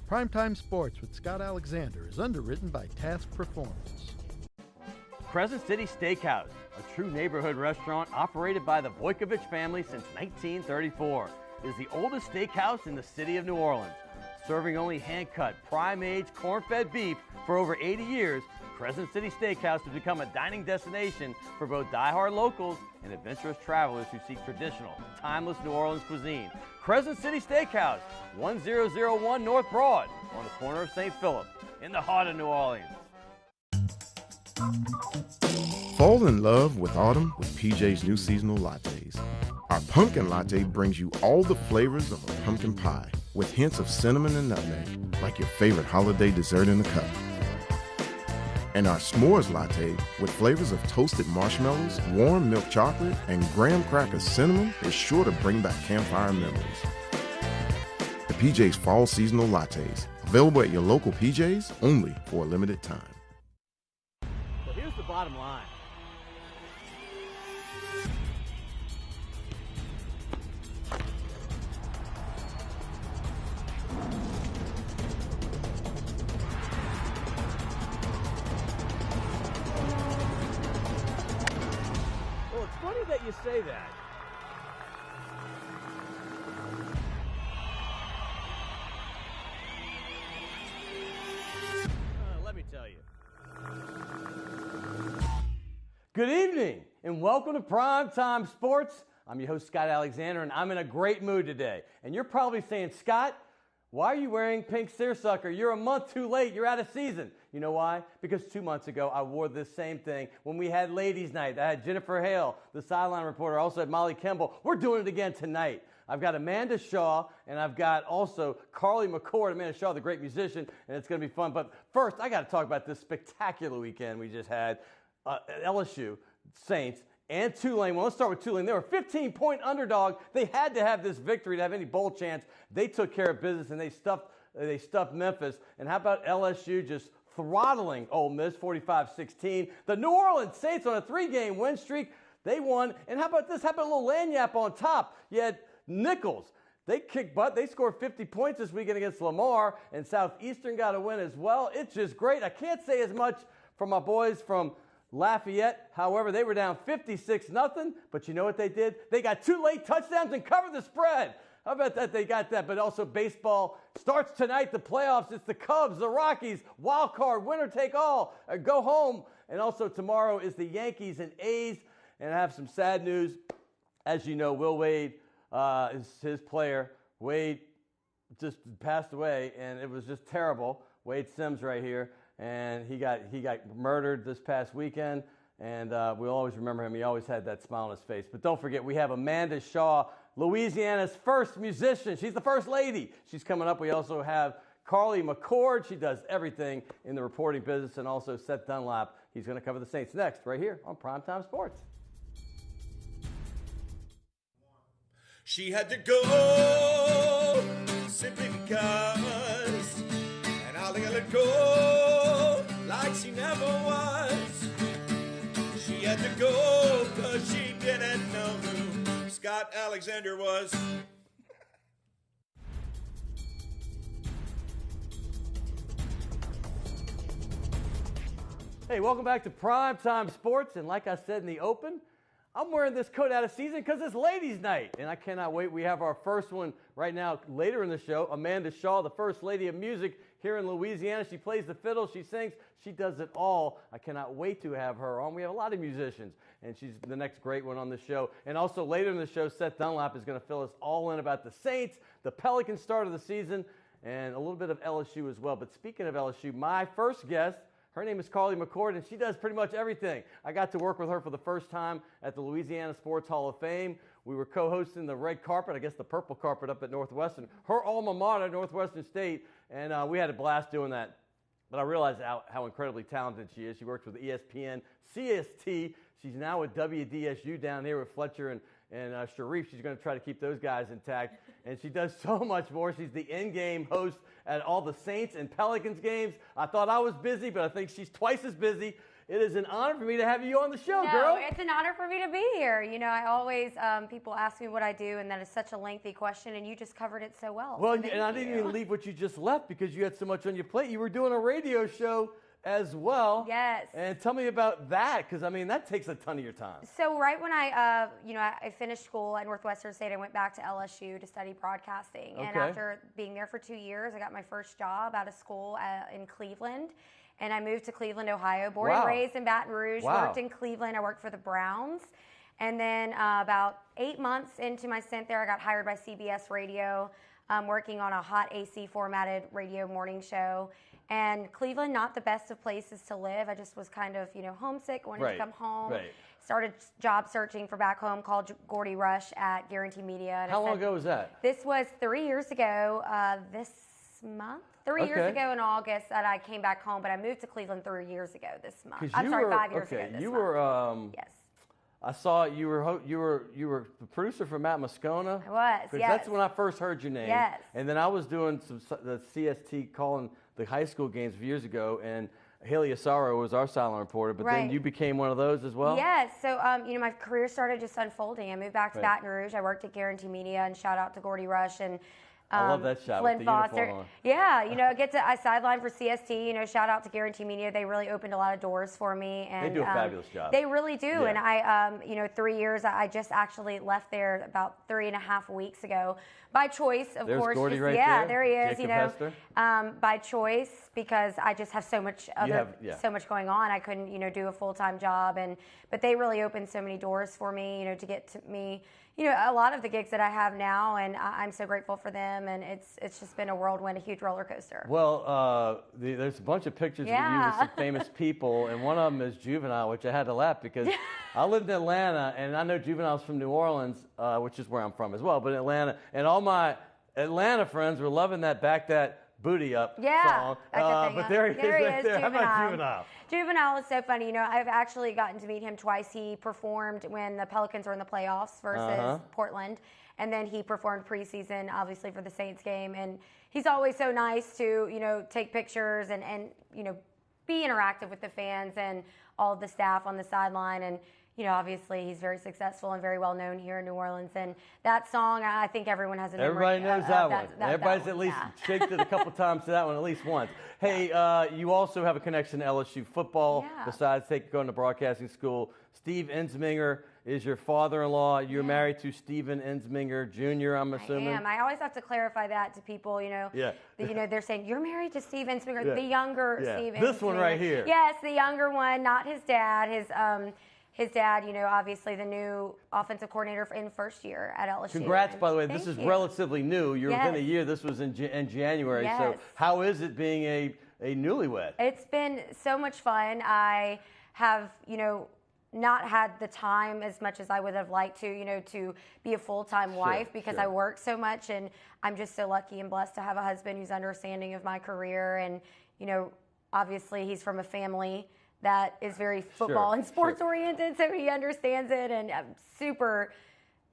Primetime Sports with Scott Alexander is underwritten by Task Performance. Crescent City Steakhouse, a true neighborhood restaurant operated by the Vojkovic family since 1934, is the oldest steakhouse in the city of New Orleans. Serving only hand-cut, prime-aged, corn-fed beef for over 80 years, Crescent City Steakhouse has become a dining destination for both die-hard locals and adventurous travelers who seek traditional, timeless New Orleans cuisine. Crescent City Steakhouse, 1001 North Broad, on the corner of St. Philip, in the heart of New Orleans. Fall in love with autumn with PJ's new seasonal lattes. Our pumpkin latte brings you all the flavors of a pumpkin pie with hints of cinnamon and nutmeg, like your favorite holiday dessert in a cup. And our s'mores latte with flavors of toasted marshmallows, warm milk chocolate, and graham cracker cinnamon is sure to bring back campfire memories. The PJ's Fall Seasonal Lattes, available at your local PJ's only for a limited time. So here's the bottom line. Well, it's funny that you say that. Let me tell you. Good evening, and welcome to Primetime Sports. I'm your host, Scott Alexander, and I'm in a great mood today. And you're probably saying, Scott, why are you wearing pink seersucker? You're a month too late. You're out of season. You know why? Because 2 months ago, I wore this same thing when we had Ladies' Night. I had Jennifer Hale, the sideline reporter. I also had Molly Kimball. We're doing it again tonight. I've got Amanda Shaw, and I've got also Carley McCord. Amanda Shaw, the great musician, and it's going to be fun. But first, I got to talk about this spectacular weekend we just had. LSU, Saints, and Tulane. Well, let's start with Tulane. They were a 15-point underdog. They had to have this victory to have any bowl chance. They took care of business, and they stuffed Memphis. And how about LSU just throttling Ole Miss 45-16? The New Orleans Saints on a 3-game win streak. They won. And how about this? How about a little lanyap on top? You had Nichols. They kicked butt. They scored 50 points this weekend against Lamar, and Southeastern got a win as well. It's just great. I can't say as much from my boys from Lafayette. However, they were down 56-0, but you know what they did? They got 2 late touchdowns and covered the spread. How about that? They got that. But also baseball starts tonight, the playoffs. It's the Cubs, the Rockies, wild card, winner take all. Go home. And also tomorrow is the Yankees and A's. And I have some sad news. As you know, Will Wade is his player. Wade just passed away, and it was just terrible. Wade Sims right here. And he got murdered this past weekend, and we'll always remember him. He always had that smile on his face. But don't forget, we have Amanda Shaw, Louisiana's first musician. She's the first lady. She's coming up. We also have Carley McCord. She does everything in the reporting business, and also Seth Dunlap. He's going to cover the Saints next, right here on Primetime Sports. She had to go simply because, and I'll let it go like she never was. She had to go because she didn't know who Scott Alexander was. Hey, welcome back to Primetime Sports. And like I said in the open, I'm wearing this coat out of season because it's Ladies' Night, and I cannot wait. We have our first one right now later in the show. Amanda Shaw, the first lady of music here in Louisiana. She plays the fiddle, she sings, she does it all. I cannot wait to have her on. We have a lot of musicians, and she's the next great one on the show. And also later in the show, Seth Dunlap is going to fill us all in about the Saints, the Pelicans start of the season, and a little bit of LSU as well. But speaking of LSU, my first guest, her name is Carley McCord, and she does pretty much everything. I got to work with her for the first time at the Louisiana Sports Hall of Fame. We were co-hosting the red carpet, I guess the purple carpet up at Northwestern, her alma mater, Northwestern State, and we had a blast doing that. But I realized how incredibly talented she is. She works with ESPN, CST. She's now with WDSU down here with Fletcher and Sharif. She's going to try to keep those guys intact. And she does so much more. She's the in-game host at all the Saints and Pelicans games. I thought I was busy, but I think she's twice as busy. It is an honor for me to have you on the show, No, girl. it's an honor for me to be here. You know, I always, people ask me what I do, and that is such a lengthy question, and you just covered it so well. Well, so and I didn't even leave what you just left because you had so much on your plate. You were doing a radio show as well. Yes. And tell me about that, because, I mean, that takes a ton of your time. So right when I finished school at Northwestern State, I went back to LSU to study broadcasting. Okay. And after being there for 2 years, I got my first job out of school in Cleveland. And I moved to Cleveland, Ohio, born and raised in Baton Rouge, worked in Cleveland. I worked for the Browns. And then about 8 months into my stint there, I got hired by CBS Radio, working on a hot AC formatted radio morning show. And Cleveland, not the best of places to live. I just was kind of, homesick, wanted to come home. Right. Started job searching for back home, called Gordy Rush at Guarantee Media. And How long ago was that? This was 3 years ago this month. 3 years ago in August that I came back home, but I moved to Cleveland 3 years ago this month. 5 years ago this month. Yes. I saw you were the producer for Matt Moscona. I was, yes. That's when I first heard your name. Yes. And then I was doing the CST calling the high school games a few years ago, and Haley Asaro was our silent reporter, but then you became one of those as well? Yes. So, my career started just unfolding. I moved back to Baton Rouge. I worked at Guarantee Media, and shout out to Gordy Rush and I love that shot Flynn with the Foster. uniform on. Yeah, I sidelined for CST. Shout out to Guarantee Media. They really opened a lot of doors for me. And they do a fabulous job. They really do. Yeah. And I, 3 years. I just actually left there about 3.5 weeks ago by choice, of There's course. Gordy there he is. Jacob Hester. By choice because I just have so much so much going on. I couldn't, do a full-time job, but they really opened so many doors for me, to get to me. A lot of the gigs that I have now, and I'm so grateful for them, and it's just been a whirlwind, a huge roller coaster. Well, there's a bunch of pictures of you with some famous people, and one of them is Juvenile, which I had to laugh because I lived in Atlanta, and I know Juvenile's from New Orleans, which is where I'm from as well, but Atlanta, and all my Atlanta friends were loving that Back That Booty Up song. But there he is right there. How about Juvenile? Juvenile is so funny. I've actually gotten to meet him twice. He performed when the Pelicans were in the playoffs versus Portland, and then he performed preseason, obviously, for the Saints game. And he's always so nice to, take pictures and be interactive with the fans and all of the staff on the sideline. And obviously he's very successful and very well known here in New Orleans. And that song, I think everyone has a memory. Everybody knows that one. Everybody's at least shaked it a couple times to that one at least once. Hey, you also have a connection to LSU football besides going to broadcasting school. Steve Ensminger is your father-in-law. You're married to Steven Ensminger Jr., I'm assuming. I am. I always have to clarify that to people, they're saying, you're married to Steve Ensminger, the younger Steve Ensminger. This one right here. Yes, the younger one, not his dad. His dad, obviously the new offensive coordinator in first year at LSU. Congrats, by the way. This is relatively new. You're within a year. This was in January. Yes. So how is it being a newlywed? It's been so much fun. I have, not had the time as much as I would have liked to be a full-time wife because I work so much, and I'm just so lucky and blessed to have a husband who's understanding of my career. And, obviously he's from a family that is very football and sports oriented, so he understands it, and I'm super,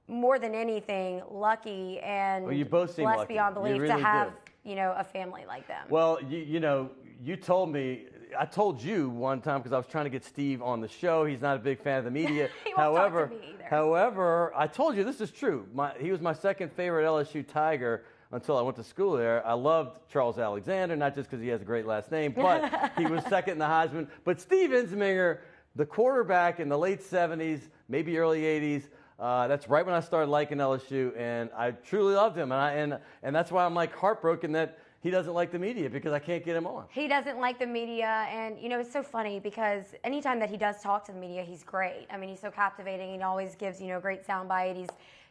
more than anything, lucky and you both seem blessed lucky. beyond belief really to have, a family like them. Well, you told me, I told you one time because I was trying to get Steve on the show. He's not a big fan of the media. He won't talk to me either. However, I told you this is true. He was my second favorite LSU Tiger until I went to school there. I loved Charles Alexander, not just because he has a great last name, but he was second in the Heisman. But Steve Ensminger, the quarterback in the late 70s, maybe early 80s, that's right when I started liking LSU, and I truly loved him. And that's why I'm heartbroken that he doesn't like the media because I can't get him on. He doesn't like the media, and it's so funny because anytime that he does talk to the media, he's great. I mean, he's so captivating. He always gives a great soundbite. He's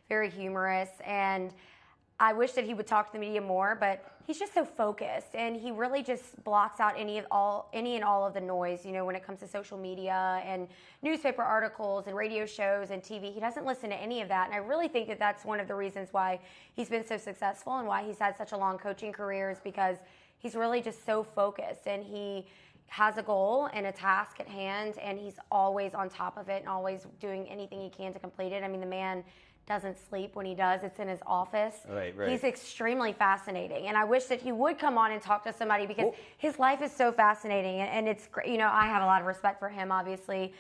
very humorous, and I wish that he would talk to the media more, but he's just so focused, and he really just blocks out any and all of the noise, when it comes to social media and newspaper articles and radio shows and TV. He doesn't listen to any of that, and I really think that that's one of the reasons why he's been so successful and why he's had such a long coaching career, is because he's really just so focused, and he has a goal and a task at hand, and he's always on top of it and always doing anything he can to complete it. I mean, the man doesn't sleep. When he does, it's in his office. Right. He's extremely fascinating, and I wish that he would come on and talk to somebody because his life is so fascinating, and it's great. You know, I have a lot of respect for him, obviously,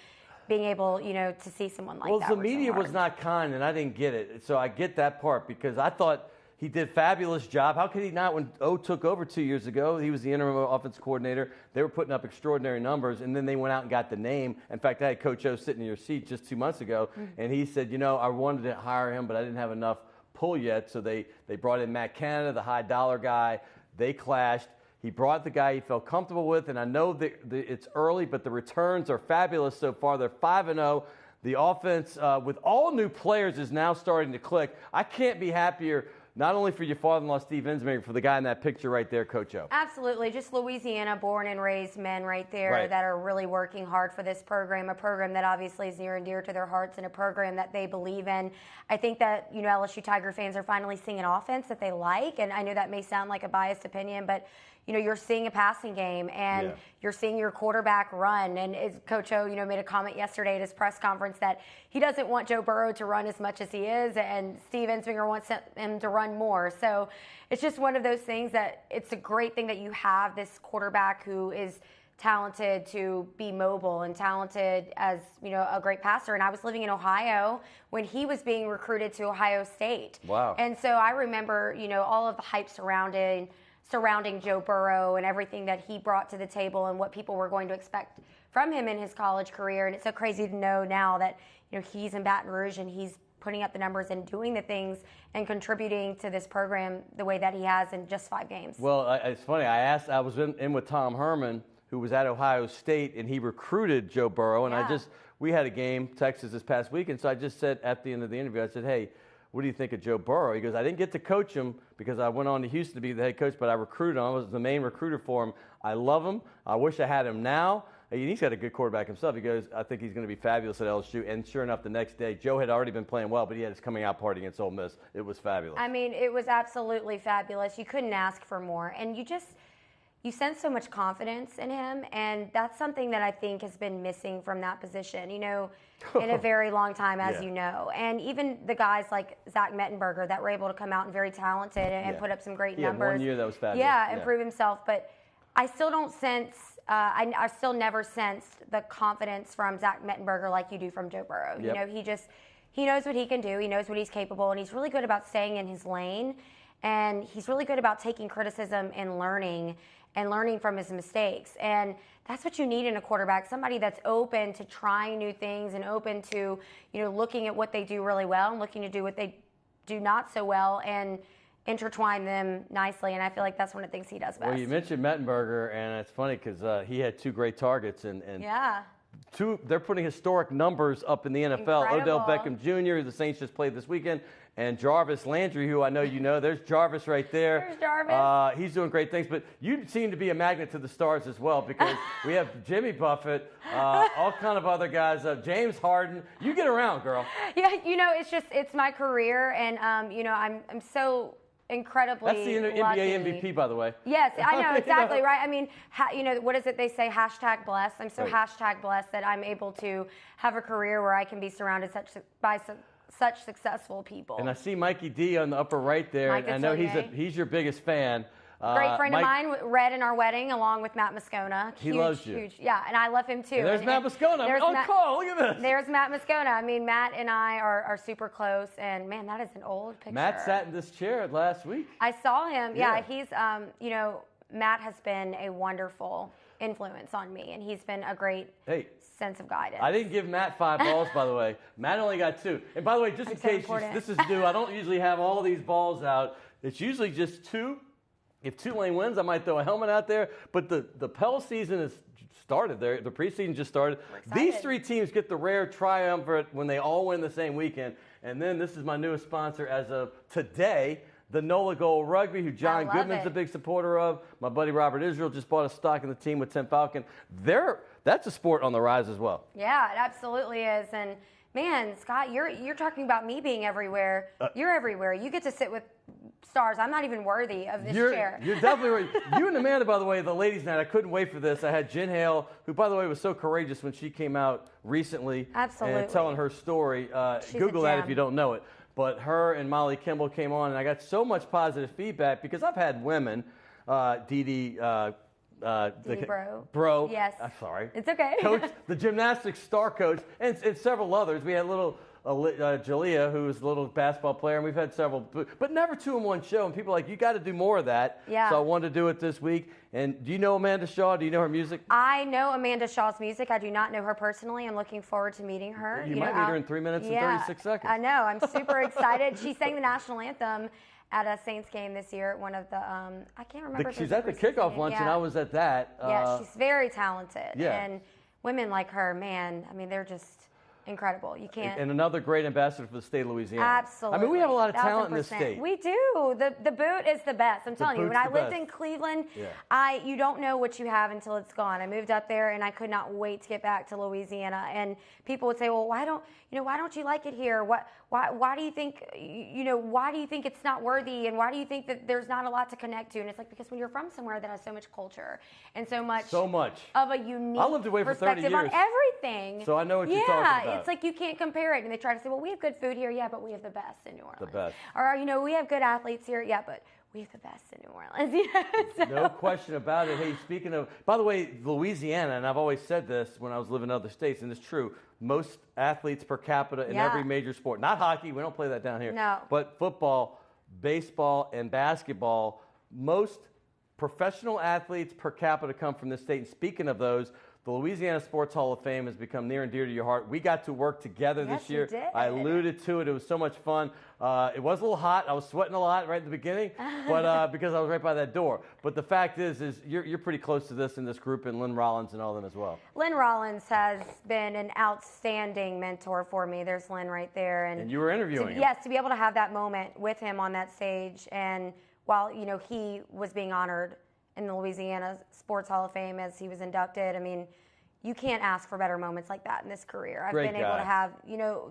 being able, you know, to see someone like that. Well, the media was not kind, and I didn't get it, so I get that part because I thought he did a fabulous job. How could he not? When O took over 2 years ago, he was the interim offense coordinator. They were putting up extraordinary numbers, and then they went out and got the name. In fact, I had Coach O sitting in your seat just 2 months ago, and he said, you know, I wanted to hire him, but I didn't have enough pull yet, so they brought in Matt Canada, the high-dollar guy. They clashed. He brought the guy he felt comfortable with, and I know that it's early, but the returns are fabulous so far. They're 5-0. The offense, with all new players, is now starting to click. I can't be happier, not only for your father-in-law, Steve Ensminger, for the guy in that picture right there, Coach O. Absolutely. Just Louisiana born and raised men right there that are really working hard for this program, a program that obviously is near and dear to their hearts and a program that they believe in. I think that, you know, LSU Tiger fans are finally seeing an offense that they like, and I know that may sound like a biased opinion, but you know, you're seeing a passing game, and you're seeing your quarterback run. And Coach O, you know, made a comment yesterday at his press conference that he doesn't want Joe Burrow to run as much as he is, and Steve Ensminger wants him to run more. So it's just one of those things that it's a great thing that you have this quarterback who is talented to be mobile and talented as, you know, a great passer. And I was living in Ohio when he was being recruited to Ohio State. Wow. And so I remember, you know, all of the hype surrounding Joe Burrow and everything that he brought to the table and what people were going to expect from him in his college career. And it's so crazy to know now that, you know, he's in Baton Rouge and he's putting up the numbers and doing the things and contributing to this program the way that he has in just 5 games. Well, it's funny. I was in with Tom Herman, who was at Ohio State, and he recruited Joe Burrow. And we had a game, Texas, this past week, and so I just said at the end of the interview, I said, hey, what do you think of Joe Burrow? He goes, I didn't get to coach him because I went on to Houston to be the head coach, but I recruited him. I was the main recruiter for him. I love him. I wish I had him now. He's got a good quarterback himself. He goes, I think he's going to be fabulous at LSU. And sure enough, the next day, Joe had already been playing well, but he had his coming out party against Ole Miss. It was fabulous. I mean, it was absolutely fabulous. You couldn't ask for more. And you sense so much confidence in him, and that's something that I think has been missing from that position, you know, in a very long time, as you know. And even the guys like Zach Mettenberger that were able to come out and very talented and put up some great numbers. 1 year that was fabulous. And prove himself. But I still don't sense, I still never sensed the confidence from Zach Mettenberger like you do from Joe Burrow. You know, he knows what he can do. He knows what he's capable, and he's really good about staying in his lane. And he's really good about taking criticism and learning from his mistakes. And that's what you need in a quarterback, somebody that's open to trying new things and open to, you know, looking at what they do really well and looking to do what they do not so well and intertwine them nicely. And I feel like that's one of the things he does best. Well, you mentioned Mettenberger, and it's funny because he had 2 great targets. And they're putting historic numbers up in the NFL. Incredible. Odell Beckham Jr., who the Saints just played this weekend, and Jarvis Landry, who I know you know. There's Jarvis right there. There's Jarvis. He's doing great things. But you seem to be a magnet to the stars as well, because we have Jimmy Buffett, all kind of other guys, James Harden. You get around, girl. Yeah, you know, it's my career, and, you know, I'm so incredibly That's the lucky. NBA MVP, by the way. Yes, I know, exactly, right? I mean, you know, what is it they say, hashtag blessed? I'm so hashtag blessed that I'm able to have a career where I can be surrounded by such successful people. And I see Mikey D on the upper right there. Mike, and I know he's your biggest fan. Great friend of mine, read in our wedding along with Matt Moscona. He loves you. Huge, yeah, and I love him too. And there's Matt Moscona. Call, look at this. There's Matt Moscona. I mean, Matt and I are super close, and man, that is an old picture. Matt sat in this chair last week. I saw him. Yeah, he's, you know, Matt has been a wonderful influence on me, and he's been a great sense of guidance. I didn't give Matt 5 balls, by the way. Matt only got 2. And by the way, just in case this is new, I don't usually have all these balls out. It's usually just 2. If Tulane wins, I might throw a helmet out there. But the Pell season has started. The preseason just started. These 3 teams get the rare triumvirate when they all win the same weekend. And then this is my newest sponsor as of today, the NOLA Gold Rugby, who John Goodman's a big supporter of. My buddy Robert Israel just bought a stock in the team with Tim Falcon. That's a sport on the rise as well. Yeah, it absolutely is. And man, Scott, you're talking about me being everywhere. You're everywhere. You get to sit with stars. I'm not even worthy of this chair. You're definitely right. You and Amanda, by the way, the ladies' night, I couldn't wait for this. I had Jen Hale, who, by the way, was so courageous when she came out recently. Absolutely. And telling her story. Google that if you don't know it. but her and Molly Kimball came on, and I got so much positive feedback because I've had women, Dee Bro. Yes. I'm sorry. It's okay. Coach, the gymnastics star coach, and several others. We had little Jalea, who was a little basketball player, and we've had several, but never 2 in one show. And people are like, you got to do more of that. Yeah. So I wanted to do it this week. And do you know Amanda Shaw? Do you know her music? I know Amanda Shaw's music. I do not know her personally. I'm looking forward to meeting her. You might meet her in 3 minutes and 36 seconds. I know. I'm super excited. She sang the national anthem at a Saints game this year at one of the, I can't remember. She's at the kickoff lunch, and I was at that. Yeah, she's very talented. Yeah. And women like her, man, I mean, they're just incredible. You can't. And another great ambassador for the state of Louisiana. Absolutely. I mean, we have a lot of talent in this 1000%. state. We do. The boot is the best. I'm telling you, when I lived in Cleveland, you don't know what you have until it's gone. I moved up there, and I could not wait to get back to Louisiana. And people would say, well, why don't you like it here? Why do you think, why do you think it's not worthy? And why do you think that there's not a lot to connect to? And it's like, because when you're from somewhere that has so much culture and so much of a unique I lived away for 30 perspective years. on everything. So I know what you're talking about. Yeah, it's like you can't compare it. And they try to say, well, we have good food here. Yeah, but we have the best in New Orleans. The best. Or, we have good athletes here. Yeah, but we have the best in New Orleans. So. No question about it. Hey, speaking of, by the way, Louisiana, and I've always said this when I was living in other states, and it's true, most athletes per capita in every major sport. Not hockey, we don't play that down here. No. But football, baseball, and basketball, most professional athletes per capita come from this state. And speaking of those, the Louisiana Sports Hall of Fame has become near and dear to your heart. We got to work together this year. You did. I alluded to it. It was so much fun. It was a little hot. I was sweating a lot right at the beginning, but because I was right by that door. But the fact is you're pretty close to this in this group, and Lynn Rollins and all them as well. Lynn Rollins has been an outstanding mentor for me. There's Lynn right there. And you were interviewing him. Yes, to be able to have that moment with him on that stage, and while he was being honored in the Louisiana Sports Hall of Fame as he was inducted. I mean, you can't ask for better moments like that in this career. I've been able to have,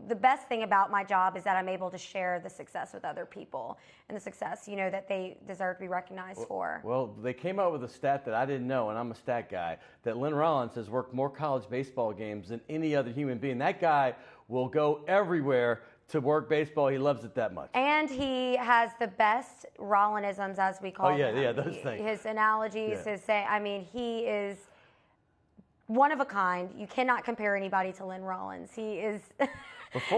the best thing about my job is that I'm able to share the success with other people and the success, that they deserve to be recognized for. Well, they came out with a stat that I didn't know, and I'm a stat guy, that Lynn Rollins has worked more college baseball games than any other human being. That guy will go everywhere to work baseball. He loves it that much. And he has the best Rollinisms, as we call them. Those things. His analogies, he is one of a kind. You cannot compare anybody to Lynn Rollins. He is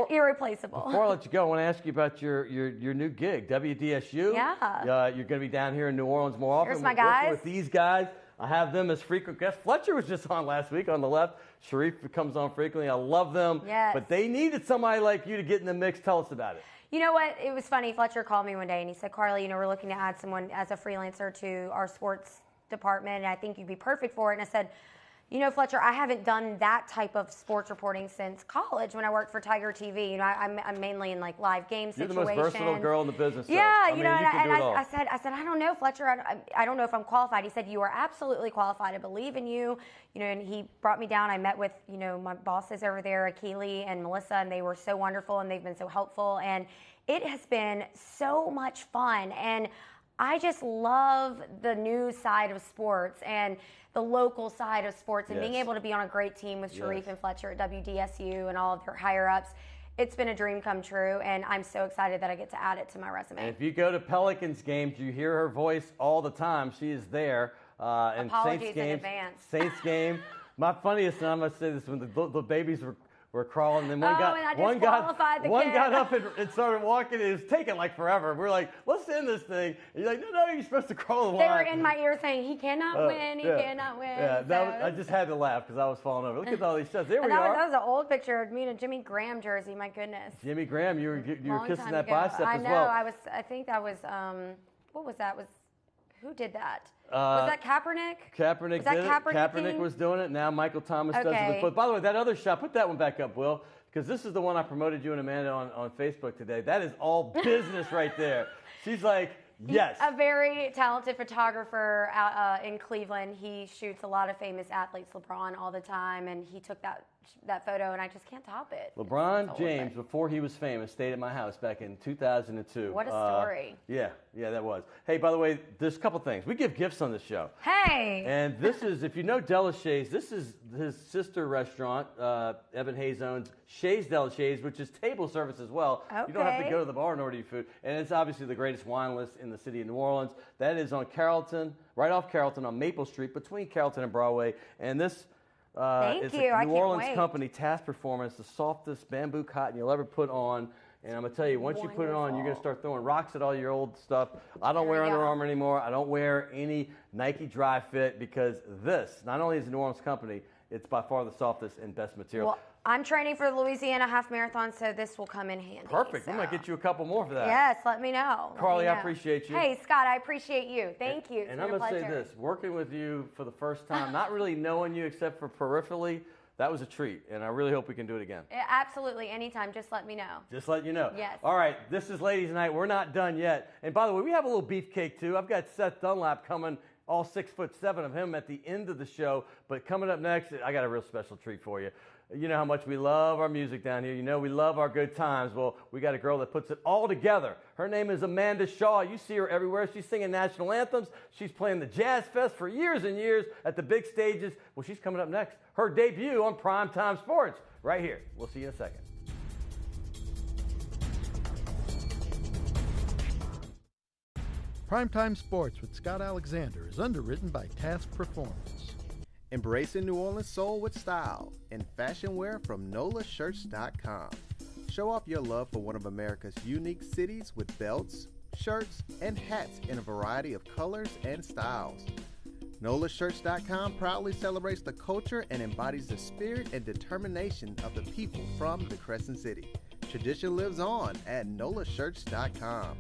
irreplaceable. Before I let you go, I want to ask you about your new gig, WDSU. Yeah. You're going to be down here in New Orleans more often. Here's my Working guys. with these guys. I have them as frequent guests. Fletcher was just on last week on the left. Sharif comes on frequently. I love them. Yes. But they needed somebody like you to get in the mix. Tell us about it. You know what? It was funny. Fletcher called me one day and he said, Carley, we're looking to add someone as a freelancer to our sports department, and I think you'd be perfect for it. And I said, Fletcher, I haven't done that type of sports reporting since college when I worked for Tiger TV. I'm mainly in like live game situations. You're the most versatile girl in the business. Yeah, you can do it all. I said, I don't know, Fletcher. I don't know if I'm qualified. He said, you are absolutely qualified. I believe in you. And he brought me down. I met with, my bosses over there, Keely and Melissa, and they were so wonderful and they've been so helpful. And it has been so much fun. And I just love the news side of sports and the local side of sports, and being able to be on a great team with Sharif and Fletcher at WDSU and all of their higher ups. It's been a dream come true, and I'm so excited that I get to add it to my resume. And if you go to Pelicans games, you hear her voice all the time. She is there. And Apologies Saints games, in advance. Saints game. My funniest, and I'm going to say this, when the babies were crawling, and one got up and started walking. It was taking like forever. We were like, let's end this thing. And you're like, no, you're supposed to crawl the line. They were in my ear saying, he cannot win, he cannot win. Yeah, I just had to laugh because I was falling over. Look at all these shots. There we are. That was an old picture of me in a Jimmy Graham jersey, my goodness. Jimmy Graham, you were kissing that bicep as well. I think that was, what was that? Who did that? Was that Kaepernick? Kaepernick did it. Kaepernick was doing it. Now Michael Thomas does it. But by the way, that other shot, put that one back up, Will, because this is the one I promoted you and Amanda on Facebook today. That is all business right there. She's like, yes. A very talented photographer in Cleveland. He shoots a lot of famous athletes, LeBron, all the time, and he took that that photo, and I just can't top it. LeBron James, before he was famous, stayed at my house back in 2002. What a story. Yeah, that was. Hey, by the way, there's a couple things. We give gifts on this show. Hey! And this is, if you know Delachey's, this is his sister restaurant. Evan Hayes owns Shay's Delachey's, which is table service as well. Okay. You don't have to go to the bar in order to eat food. And it's obviously the greatest wine list in the city of New Orleans. That is on Carrollton, right off Carrollton on Maple Street, between Carrollton and Broadway. And this... it's a New Orleans company, Task Performance, the softest bamboo cotton you'll ever put on. And I'm going to tell you, once you put it on, you're going to start throwing rocks at all your old stuff. I don't wear Under Armour anymore. I don't wear any Nike Dry Fit because this, not only is a New Orleans company, it's by far the softest and best material. Well, I'm training for the Louisiana Half Marathon, so this will come in handy. Perfect. We might get you a couple more for that. Yes, let me know. Carley, I appreciate you. Hey, Scott, I appreciate you. Thank you. And I'm going to say this, working with you for the first time, not really knowing you except for peripherally, that was a treat, and I really hope we can do it again. Absolutely, anytime. Just let me know. Just let you know. Yes. All right, this is Ladies Night. We're not done yet. And by the way, we have a little beefcake, too. I've got Seth Dunlap coming, all 6'7" of him at the end of the show. But coming up next, I got a real special treat for you. You know how much we love our music down here. You know we love our good times. Well, we got a girl that puts it all together. Her name is Amanda Shaw. You see her everywhere. She's singing national anthems. She's playing the Jazz Fest for years and years at the big stages. Well, she's coming up next. Her debut on Primetime Sports right here. We'll see you in a second. Primetime Sports with Scott Alexander is underwritten by Task Performance. Embracing New Orleans soul with style and fashion wear from NOLAshirts.com. Show off your love for one of America's unique cities with belts, shirts, and hats in a variety of colors and styles. NOLAshirts.com proudly celebrates the culture and embodies the spirit and determination of the people from the Crescent City. Tradition lives on at NOLAshirts.com.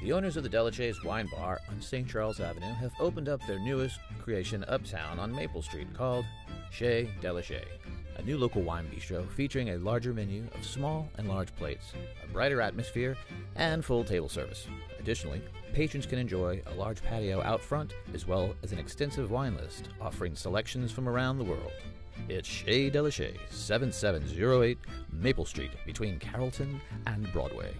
The owners of the Delachey's Wine Bar on St. Charles Avenue have opened up their newest creation uptown on Maple Street called Chez Delachey, a new local wine bistro featuring a larger menu of small and large plates, a brighter atmosphere, and full table service. Additionally, patrons can enjoy a large patio out front as well as an extensive wine list offering selections from around the world. It's Chez Delachey, 7708 Maple Street between Carrollton and Broadway.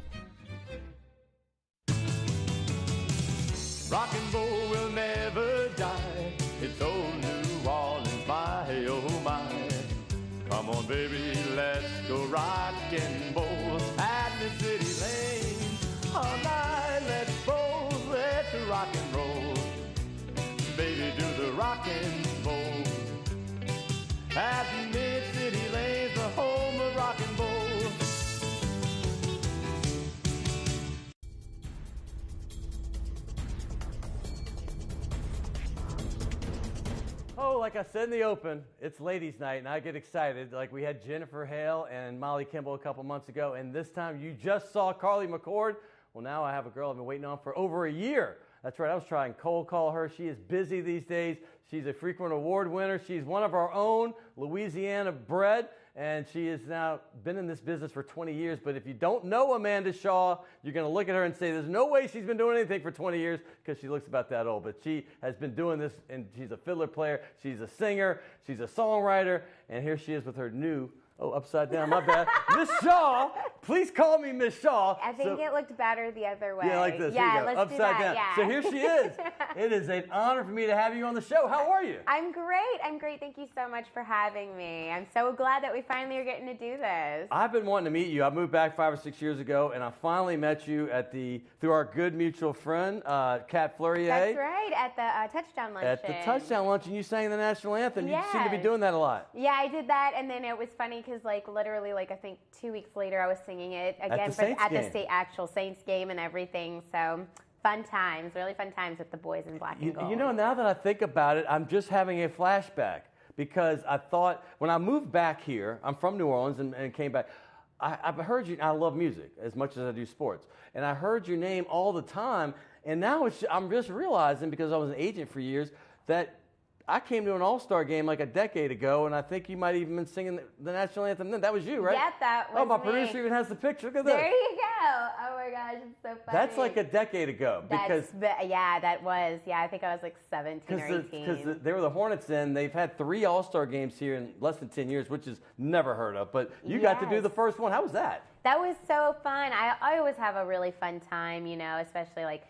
Rock and roll will never die. It's old New Orleans, my, oh my. Come on, baby, let's go rock and roll at the city lane. All night, let's roll, let's rock and roll. Baby, do the rock and roll. At mid-city lanes, the home of rock and roll. Oh, like I said in the open, it's Ladies Night, and I get excited. Like we had Jennifer Hale and Molly Kimball a couple months ago, and this time you just saw Carley McCord. Well, now I have a girl I've been waiting on for over a year. That's right, I was trying cold call her. She is busy these days. She's a frequent award winner. She's one of our own, Louisiana bred, and she has now been in this business for 20 years. But if you don't know Amanda Shaw, you're going to look at her and say, there's no way she's been doing anything for 20 years because she looks about that old. But she has been doing this, and she's a fiddler player. She's a singer. She's a songwriter. And here she is with her new, upside down, my bad, Miss Shaw. Please call me Miss Shaw. I think it looked better the other way. Yeah, like this. Yeah, let's do upside that. down. Yeah. So here she is. It is an honor for me to have you on the show. How are you? I'm great. Thank you so much for having me. I'm so glad that we finally are getting to do this. I've been wanting to meet you. I moved back 5 or 6 years ago, and I finally met you through our good mutual friend, Kat Fleurier. That's right, at the Touchdown Luncheon. At the Touchdown Luncheon, you sang the national anthem. Yes. You seem to be doing that a lot. Yeah, I did that, and then it was funny because, literally, I think 2 weeks later, I was singing it again at the actual Saints game and everything. So fun times, really fun times with the boys in black and gold. You know, now that I think about it, I'm just having a flashback because I thought when I moved back here, I'm from New Orleans and came back. I've heard you. I love music as much as I do sports, and I heard your name all the time. And now I'm just realizing, because I was an agent for years, that I came to an all-star game like a decade ago, and I think you might even been singing the national anthem then. That was you, right? Yeah, that was my me. producer even has the picture. Look at this. There you go. Oh my gosh, it's so funny. That's like a decade ago. That was. I think I was like 17 or 18. Because they were the Hornets then. They've had 3 All-Star games here in less than 10 years, which is never heard of. But you got to do the first one. How was that? That was so fun. I always have a really fun time, especially like,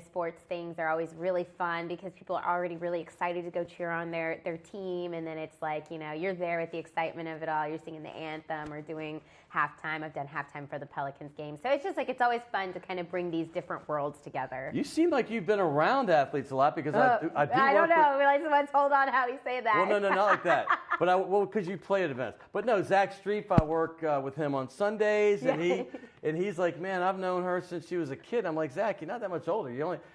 sports things are always really fun because people are already really excited to go cheer on their team. And then it's like, you're there with the excitement of it all. You're singing the anthem or doing halftime. I've done halftime for the Pelicans game. So it's just like, it's always fun to kind of bring these different worlds together. You seem like you've been around athletes a lot because I do I don't know. Like someone's hold on how you say that. Well, no, not like that. But because you play at events. But no, Zach Streif, I work with him on Sundays, and he's like, man, I've known her since she was a kid. I'm like, Zach, you're not that much older.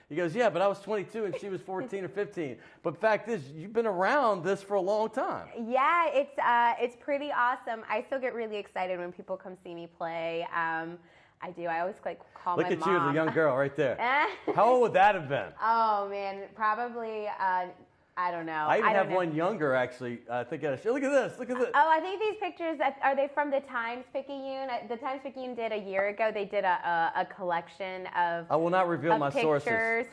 He goes, yeah, but I was 22 and she was 14 or 15. But fact is, you've been around this for a long time. Yeah, it's pretty awesome. I still get really excited when people come see me play. I do. I always call my mom. Look at you, the young girl right there. How old would that have been? Oh man, probably. I don't know. I even have one younger, actually. I think look at this. Look at this. Oh, I think these pictures, are they from the Times-Picayune? The Times-Picayune did a year ago. They did a collection of I will not reveal my sources. Pictures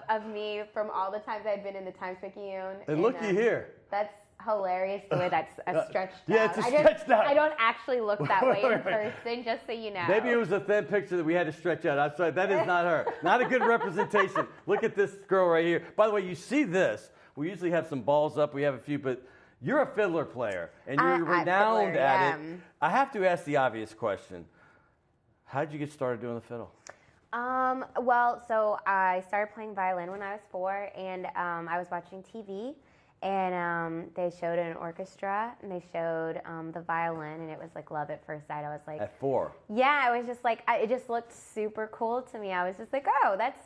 of me from all the times I'd been in the Times-Picayune. And looky here. That's hilarious the way that's stretched out. Yeah, it's stretched out. I don't actually look that way in person, just so you know. Maybe it was a thin picture that we had to stretch out. I'm sorry, that is not her. Not a good representation. Look at this girl right here. By the way, you see this. We usually have some balls up. We have a few, but you're a fiddler player, and you're renowned at it. I have to ask the obvious question. How did you get started doing the fiddle? Well, so I started playing violin when I was 4, and I was watching TV, and they showed an orchestra, and they showed the violin, and it was like love at first sight. I was like... At 4? Yeah, I was just like, it just looked super cool to me. I was just like, oh, that's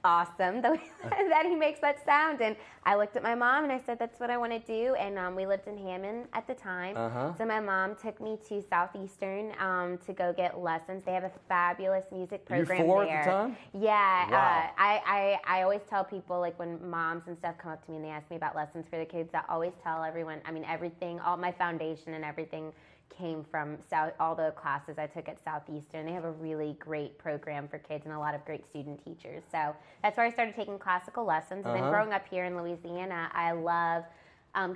awesome the way that he makes that sound. And I looked at my mom and I said, that's what I want to do. And we lived in Hammond at the time. So my mom took me to Southeastern to go get lessons. They have a fabulous music program You're 4 there. at the time? Yeah. Wow. I always tell people, like when moms and stuff come up to me and they ask me about lessons for the kids, I always tell everyone, I mean, everything, all my foundation and everything came from all the classes I took at Southeastern. They have a really great program for kids and a lot of great student teachers. So that's where I started taking classical lessons. And then growing up here in Louisiana, I love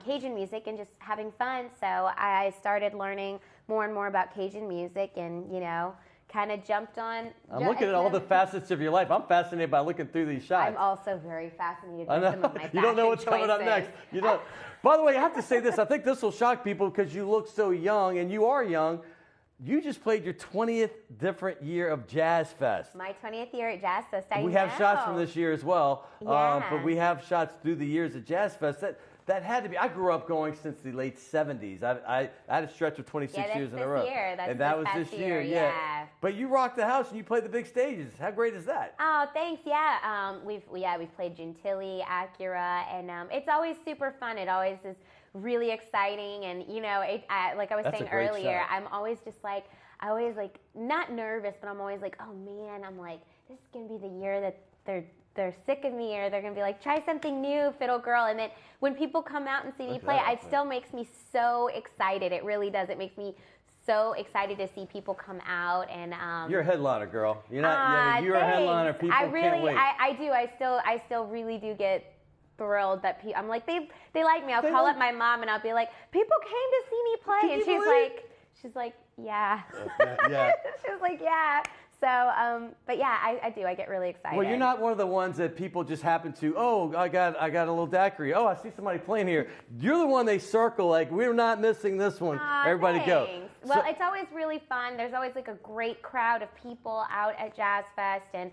Cajun music and just having fun. So I started learning more and more about Cajun music and, kind of jumped on. I'm looking at all the facets of your life. I'm fascinated by looking through these shots. I'm also very fascinated by some of my fashion You don't know what's coming up next. You don't. By the way, I have to say this. I think this will shock people because you look so young, and you are young. You just played your 20th different year of Jazz Fest. My 20th year at Jazz Fest. We have shots from this year as well. Yeah. But we have shots through the years at Jazz Fest. That had to be. I grew up going since the late 70s. I had a stretch of 26 years in a row. That's that was this year. Yeah. But you rocked the house and you played the big stages. How great is that? Oh, thanks. Yeah. We've played Gentilly, Acura, and it's always super fun. It always is really exciting, and like I was saying earlier, I'm always just like, not nervous, but I'm always like, oh man, I'm like, this is gonna be the year that they're sick of me, or they're gonna be like, try something new, fiddle girl. And then when people come out and see me play, it still makes me so excited. It really does. It makes me so excited to see people come out. And you're a headliner, girl. You're not. You're a headliner. People can't wait. I do. I still really do get thrilled that I'm like, they like me. I'll call up my mom and I'll be like, people came to see me play, and she's like, yeah. Yeah. She's like, yeah. So, but yeah, I do. I get really excited. Well, you're not one of the ones that people just happen to, oh, I got a little daiquiri. Oh, I see somebody playing here. You're the one they circle, like, we're not missing this one. Everybody go. Well, it's always really fun. There's always like a great crowd of people out at Jazz Fest and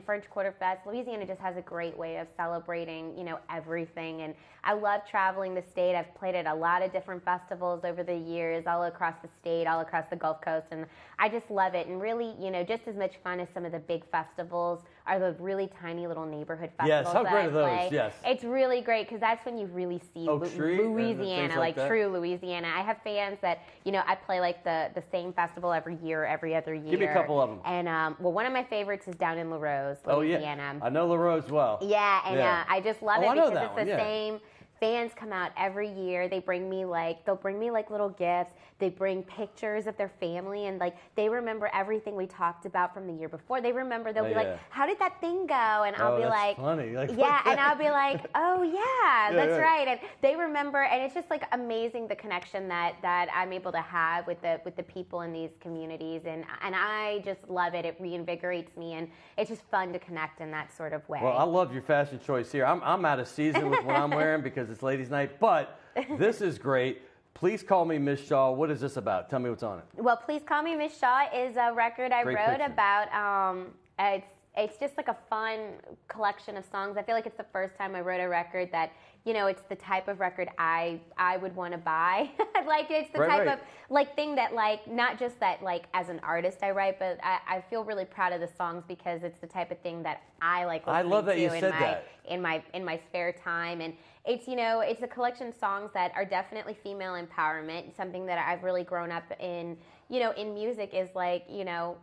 French Quarter Fest. Louisiana just has a great way of celebrating, everything. And I love traveling the state. I've played at a lot of different festivals over the years, all across the state, all across the Gulf Coast. And I just love it. And really, just as much fun as some of the big festivals are the really tiny little neighborhood festivals. Yes, how great are those? Play. Yes. It's really great because that's when you really see Louisiana, like true Louisiana. I have fans that, I play like the same festival every year, every other year. Give me a couple of them. And, one of my favorites is down in Larose, Louisiana. Oh, yeah. I know Larose well. Yeah, and I just love it because it's the same fans come out every year. They'll bring me like little gifts. They bring pictures of their family, and like they remember everything we talked about from the year before. They'll be like, "How did that thing go?" And I'll be like, funny. Like, yeah, and I'll be like, "Oh yeah, that's right." And they remember, and it's just like amazing the connection that I'm able to have with the people in these communities, and I just love it. It reinvigorates me, and it's just fun to connect in that sort of way. Well, I love your fashion choice here. I'm out of season with what I'm wearing because it's ladies' night, but this is great. Please Call Me Miss Shaw. What is this about? Tell me what's on it. Well, Please Call Me Miss Shaw is a record I wrote about. It's just like a fun collection of songs. I feel like it's the first time I wrote a record that, you know, it's the type of record I would want to buy. Like, it's the type of like thing that, like, not just that, like, as an artist I write, but I feel really proud of the songs because it's the type of thing that I like listening I love that to you said that. in my spare time. And it's, you know, it's a collection of songs that are definitely female empowerment. Something that I've really grown up in, you know, in music is like, you know,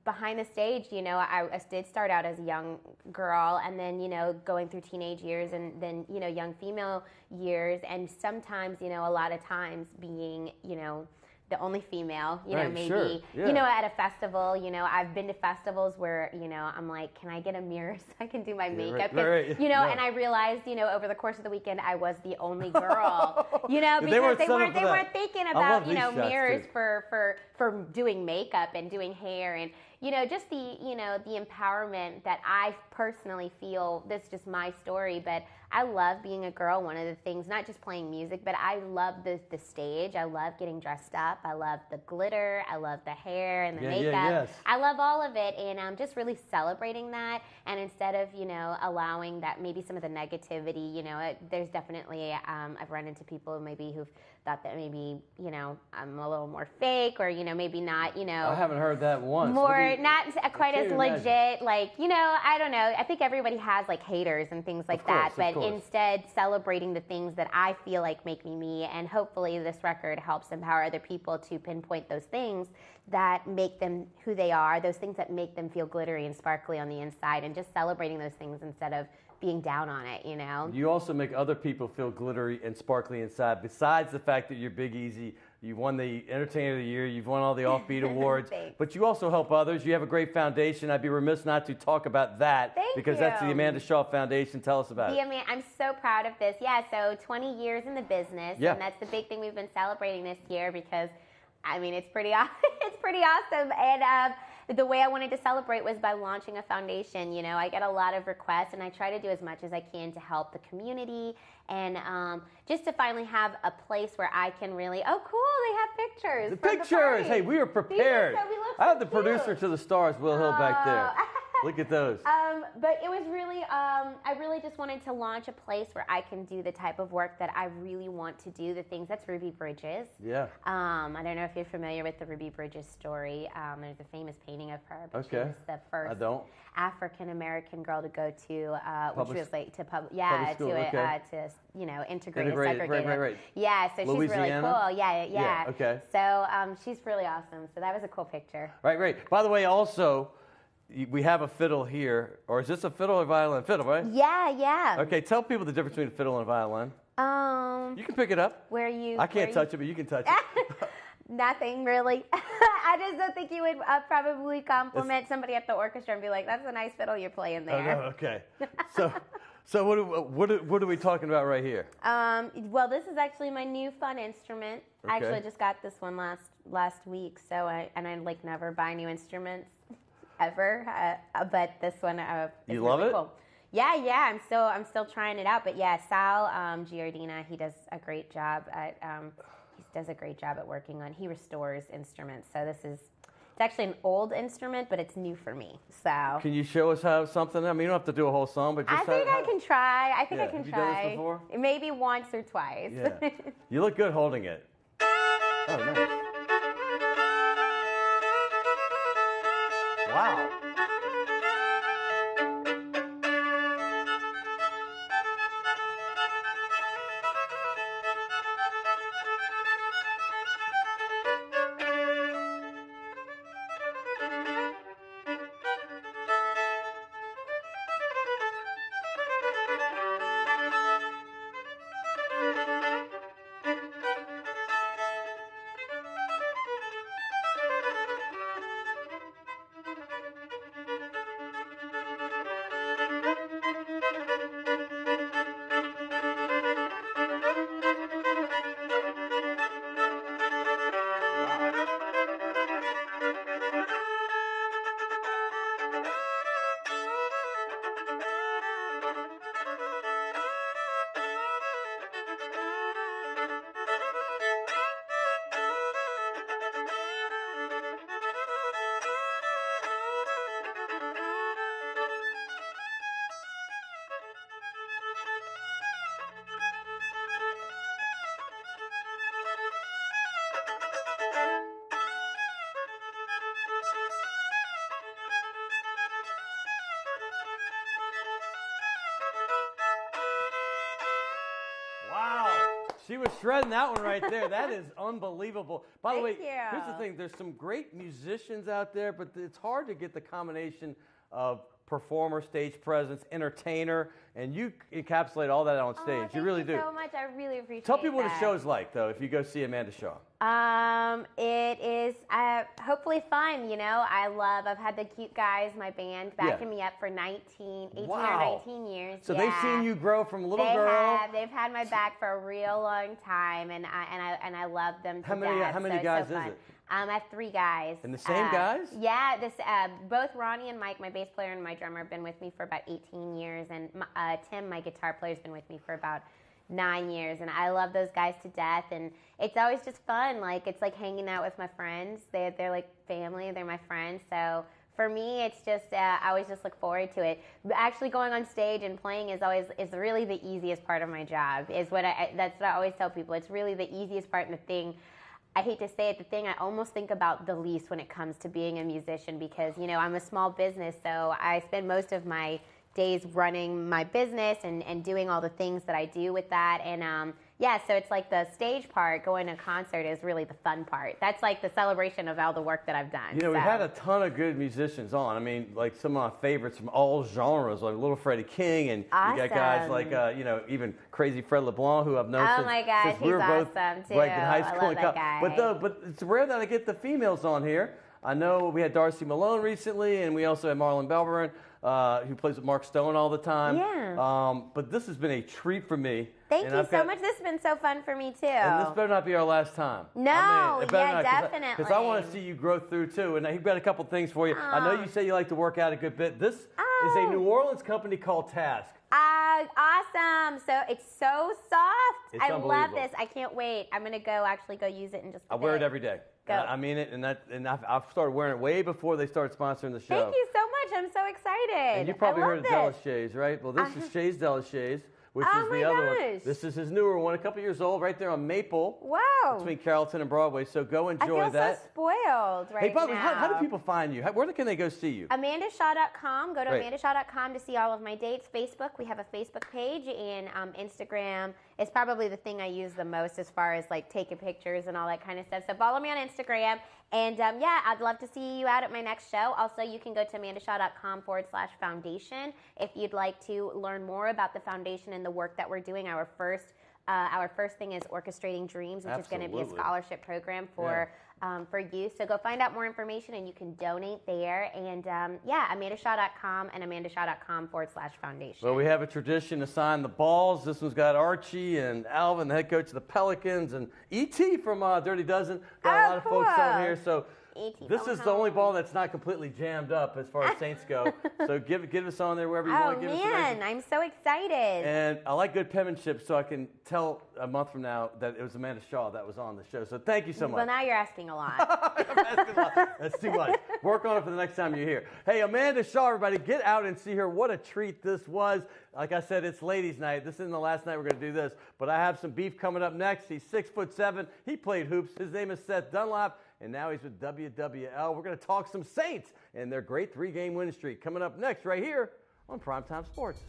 behind the stage, you know, I did start out as a young girl, and then, you know, going through teenage years, and then, you know, young female years, and sometimes, you know, a lot of times being, you know, the only female, you know, maybe, you know, at a festival, you know, I've been to festivals where, you know, I'm like, can I get a mirror so I can do my makeup? You know, and I realized, you know, over the course of the weekend, I was the only girl, you know, because they weren't thinking about, you know, mirrors for doing makeup and doing hair, and, you know, just the, you know, the empowerment that I personally feel. This is just my story, but I love being a girl. One of the things, not just playing music, but I love the stage. I love getting dressed up. I love the glitter. I love the hair and the makeup. I love all of it, and I'm just really celebrating that. And instead of, you know, allowing that, maybe some of the negativity, you know, there's definitely, I've run into people maybe who've thought that maybe, you know, I'm a little more fake, or, you know, maybe not, you know. I haven't heard that once. More, not quite as legit, like, you know, I don't know. I think everybody has, like, haters and things like that, but instead celebrating the things that I feel like make me me, and hopefully this record helps empower other people to pinpoint those things that make them who they are, those things that make them feel glittery and sparkly on the inside, and just celebrating those things instead of being down on it, you know? You also make other people feel glittery and sparkly inside, besides the fact that you're Big Easy. You've won the Entertainer of the Year. You've won all the Offbeat Awards. But you also help others. You have a great foundation. I'd be remiss not to talk about that. Because that's the Amanda Shaw Foundation. Tell us about it. I'm so proud of this. Yeah, so 20 years in the business. And that's the big thing we've been celebrating this year because, I mean, it's pretty awesome. And the way I wanted to celebrate was by launching a foundation. You know, I get a lot of requests, and I try to do as much as I can to help the community, and just to finally have a place where I can really, oh, cool, they have pictures. The pictures! Hey, we are prepared. I have the producer to the stars, Will Hill, back there. Look at those. But it was really, I really just wanted to launch a place where I can do the type of work that I really want to do, the things that's Ruby Bridges. Yeah. I don't know if you're familiar with the Ruby Bridges story. There's a famous painting of her, but she was the first African-American girl to go to, which was like to to you know, integrate a segregated. Right. Yeah, so Louisiana? she's really cool. Yeah. Okay. So she's really awesome. So that was a cool picture. Right. By the way, also, we have a fiddle here, or is this a fiddle or violin? Fiddle, right? Yeah. Okay, tell people the difference between a fiddle and a violin. You can pick it up. I can't touch it, but you can touch it. Nothing, really. I just don't think you would probably compliment somebody at the orchestra and be like, that's a nice fiddle you're playing there. Oh, no, okay. So what are we talking about right here? Well, this is actually my new fun instrument. Okay. I actually just got this one last week, so I like never buy new instruments ever, but this one is you love really it? Cool. Yeah. I'm still trying it out, but yeah, Sal Giardina, he does a great job at working on. He restores instruments, so it's actually an old instrument, but it's new for me. So can you show us how something? I mean, you don't have to do a whole song, but just I think I can try. Have you done this before? Maybe once or twice. Yeah. You look good holding it. Oh, nice. Wow. She was shredding that one right there. That is unbelievable. By the way, Thank you. here's the thing. There's some great musicians out there, but it's hard to get the combination of performer, stage presence, entertainer, and you encapsulate all that on stage. Thank really do. so much. I really appreciate Tell people that. what a show's like, though, if you go see Amanda Shaw. It is hopefully fun, you know. I've had the cute guys, my band, backing me up for 18 or 19 years. So they've seen you grow from a little girl. They've had my back for a real long time, and I love them to How many guys is it? I have 3 guys. And the same guys? Yeah, both Ronnie and Mike, my bass player and my drummer, have been with me for about 18 years, and Tim, my guitar player, has been with me for about 9 years, and I love those guys to death, and it's always just fun. Like, it's like hanging out with my friends. They're like family. They're my friends. So for me, it's just I always just look forward to it. Actually, going on stage and playing is really the easiest part of my job. That's what I always tell people. It's really the easiest part, and the thing. I hate to say it, the thing I almost think about the least when it comes to being a musician, because, you know, I'm a small business, so I spend most of my days running my business and doing all the things that I do with that. And so it's like the stage part, going to a concert, is really the fun part. That's like the celebration of all the work that I've done. You know, we've had a ton of good musicians on. I mean, like some of my favorites from all genres, like Little Freddie King, and awesome. You got guys like, even Crazy Fred LeBlanc, who I've known since we were both awesome too. like in high school. I love that guy. But it's rare that I get the females on here. I know we had Darcy Malone recently, and we also had Marlon Belverin, who plays with Mark Stone all the time. Yeah. But this has been a treat for me. Thank you so much. This has been so fun for me, too. And this better not be our last time. No, definitely. Because I want to see you grow through, too. And I've got a couple things for you. I know you say you like to work out a good bit. This is a New Orleans company called Task. Awesome. So it's so soft. It's I love this. I can't wait. I'm going to actually go use it in just a bit. I wear it every day. Go. I mean it, and I've started wearing it way before they started sponsoring the show. Thank you so much. I'm so excited. And you probably heard of Delashays, right? Well, this is Shays Delashays, which is the other one. This is his newer one, a couple years old, right there on Maple. Wow. Between Carrollton and Broadway. So go enjoy that. I feel so spoiled right now. Hey, by the way, how do people find you? Where can they go see you? AmandaShaw.com. Go to AmandaShaw.com to see all of my dates. Facebook, we have a Facebook page, and Instagram is probably the thing I use the most as far as like taking pictures and all that kind of stuff. So follow me on Instagram. And I'd love to see you out at my next show. Also, you can go to AmandaShaw.com/foundation if you'd like to learn more about the foundation and the work that we're doing. Our first thing is Orchestrating Dreams, which is going to be a scholarship program for youth. So go find out more information, and you can donate there. And AmandaShaw.com and AmandaShaw.com/foundation. Well, we have a tradition to sign the balls. This one's got Archie and Alvin, the head coach of the Pelicans, and E.T. from Dirty Dozen. Got a lot of folks on here. So this is the only ball that's not completely jammed up as far as Saints go. So give us on there wherever you want to give us. Oh, man, I'm so excited. And I like good penmanship, so I can tell a month from now that it was Amanda Shaw that was on the show. So thank you so much. Well, now you're asking a lot. I'm asking a lot. That's too much. Work on it for the next time you're here. Hey, Amanda Shaw, everybody, get out and see her. What a treat this was. Like I said, it's ladies' night. This isn't the last night we're going to do this, but I have some beef coming up next. He's 6'7". He played hoops. His name is Seth Dunlap, and now he's with WWL. We're going to talk some Saints and their great 3-game winning streak coming up next right here on Primetime Sports.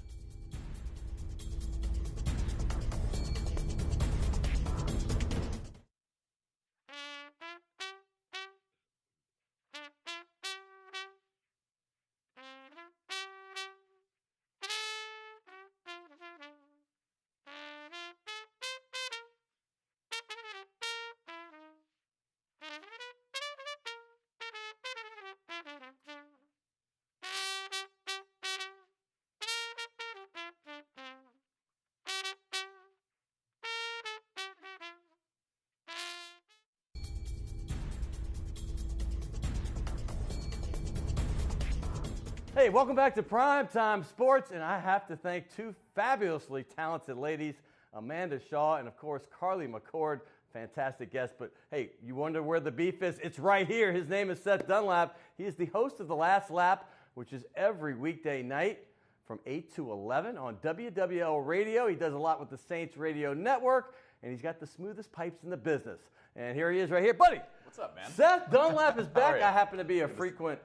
Hey, welcome back to Primetime Sports, and I have to thank two fabulously talented ladies, Amanda Shaw and, of course, Carley McCord. Fantastic guest, but hey, you wonder where the beef is? It's right here. His name is Seth Dunlap. He is the host of The Last Lap, which is every weekday night from 8 to 11 on WWL Radio. He does a lot with the Saints Radio Network, and he's got the smoothest pipes in the business. And here he is right here. Buddy! What's up, man? Seth Dunlap is back. I happen to be a frequent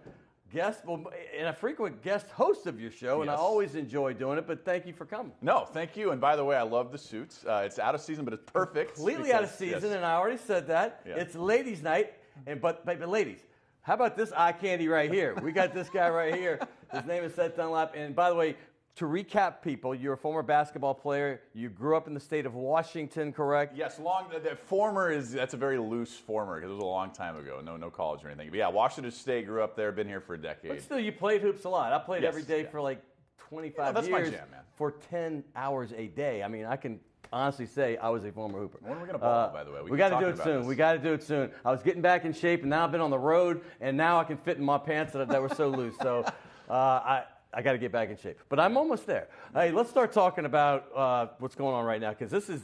guest, and a frequent guest host of your show, and I always enjoy doing it, but thank you for coming. No, thank you. And by the way, I love the suits. It's out of season, but it's perfect. Completely out of season, and I already said that. Yeah. It's ladies' night, but ladies, how about this eye candy right here? We got this guy right here. His name is Seth Dunlap, and by the way, to recap people, you're a former basketball player. You grew up in the state of Washington, correct? Yes, that's a very loose former because it was a long time ago. No college or anything. But yeah, Washington State, grew up there, been here for a decade. But still, you played hoops a lot. I played every day for like 25 that's years. My jam, man. For 10 hours a day. I mean, I can honestly say I was a former hooper. When are we going to ball, by the way? We got to do it soon. We got to do it soon. I was getting back in shape, and now I've been on the road, and now I can fit in my pants that were so loose. So I got to get back in shape. But I'm almost there. Hey, let's start talking about what's going on right now, because this is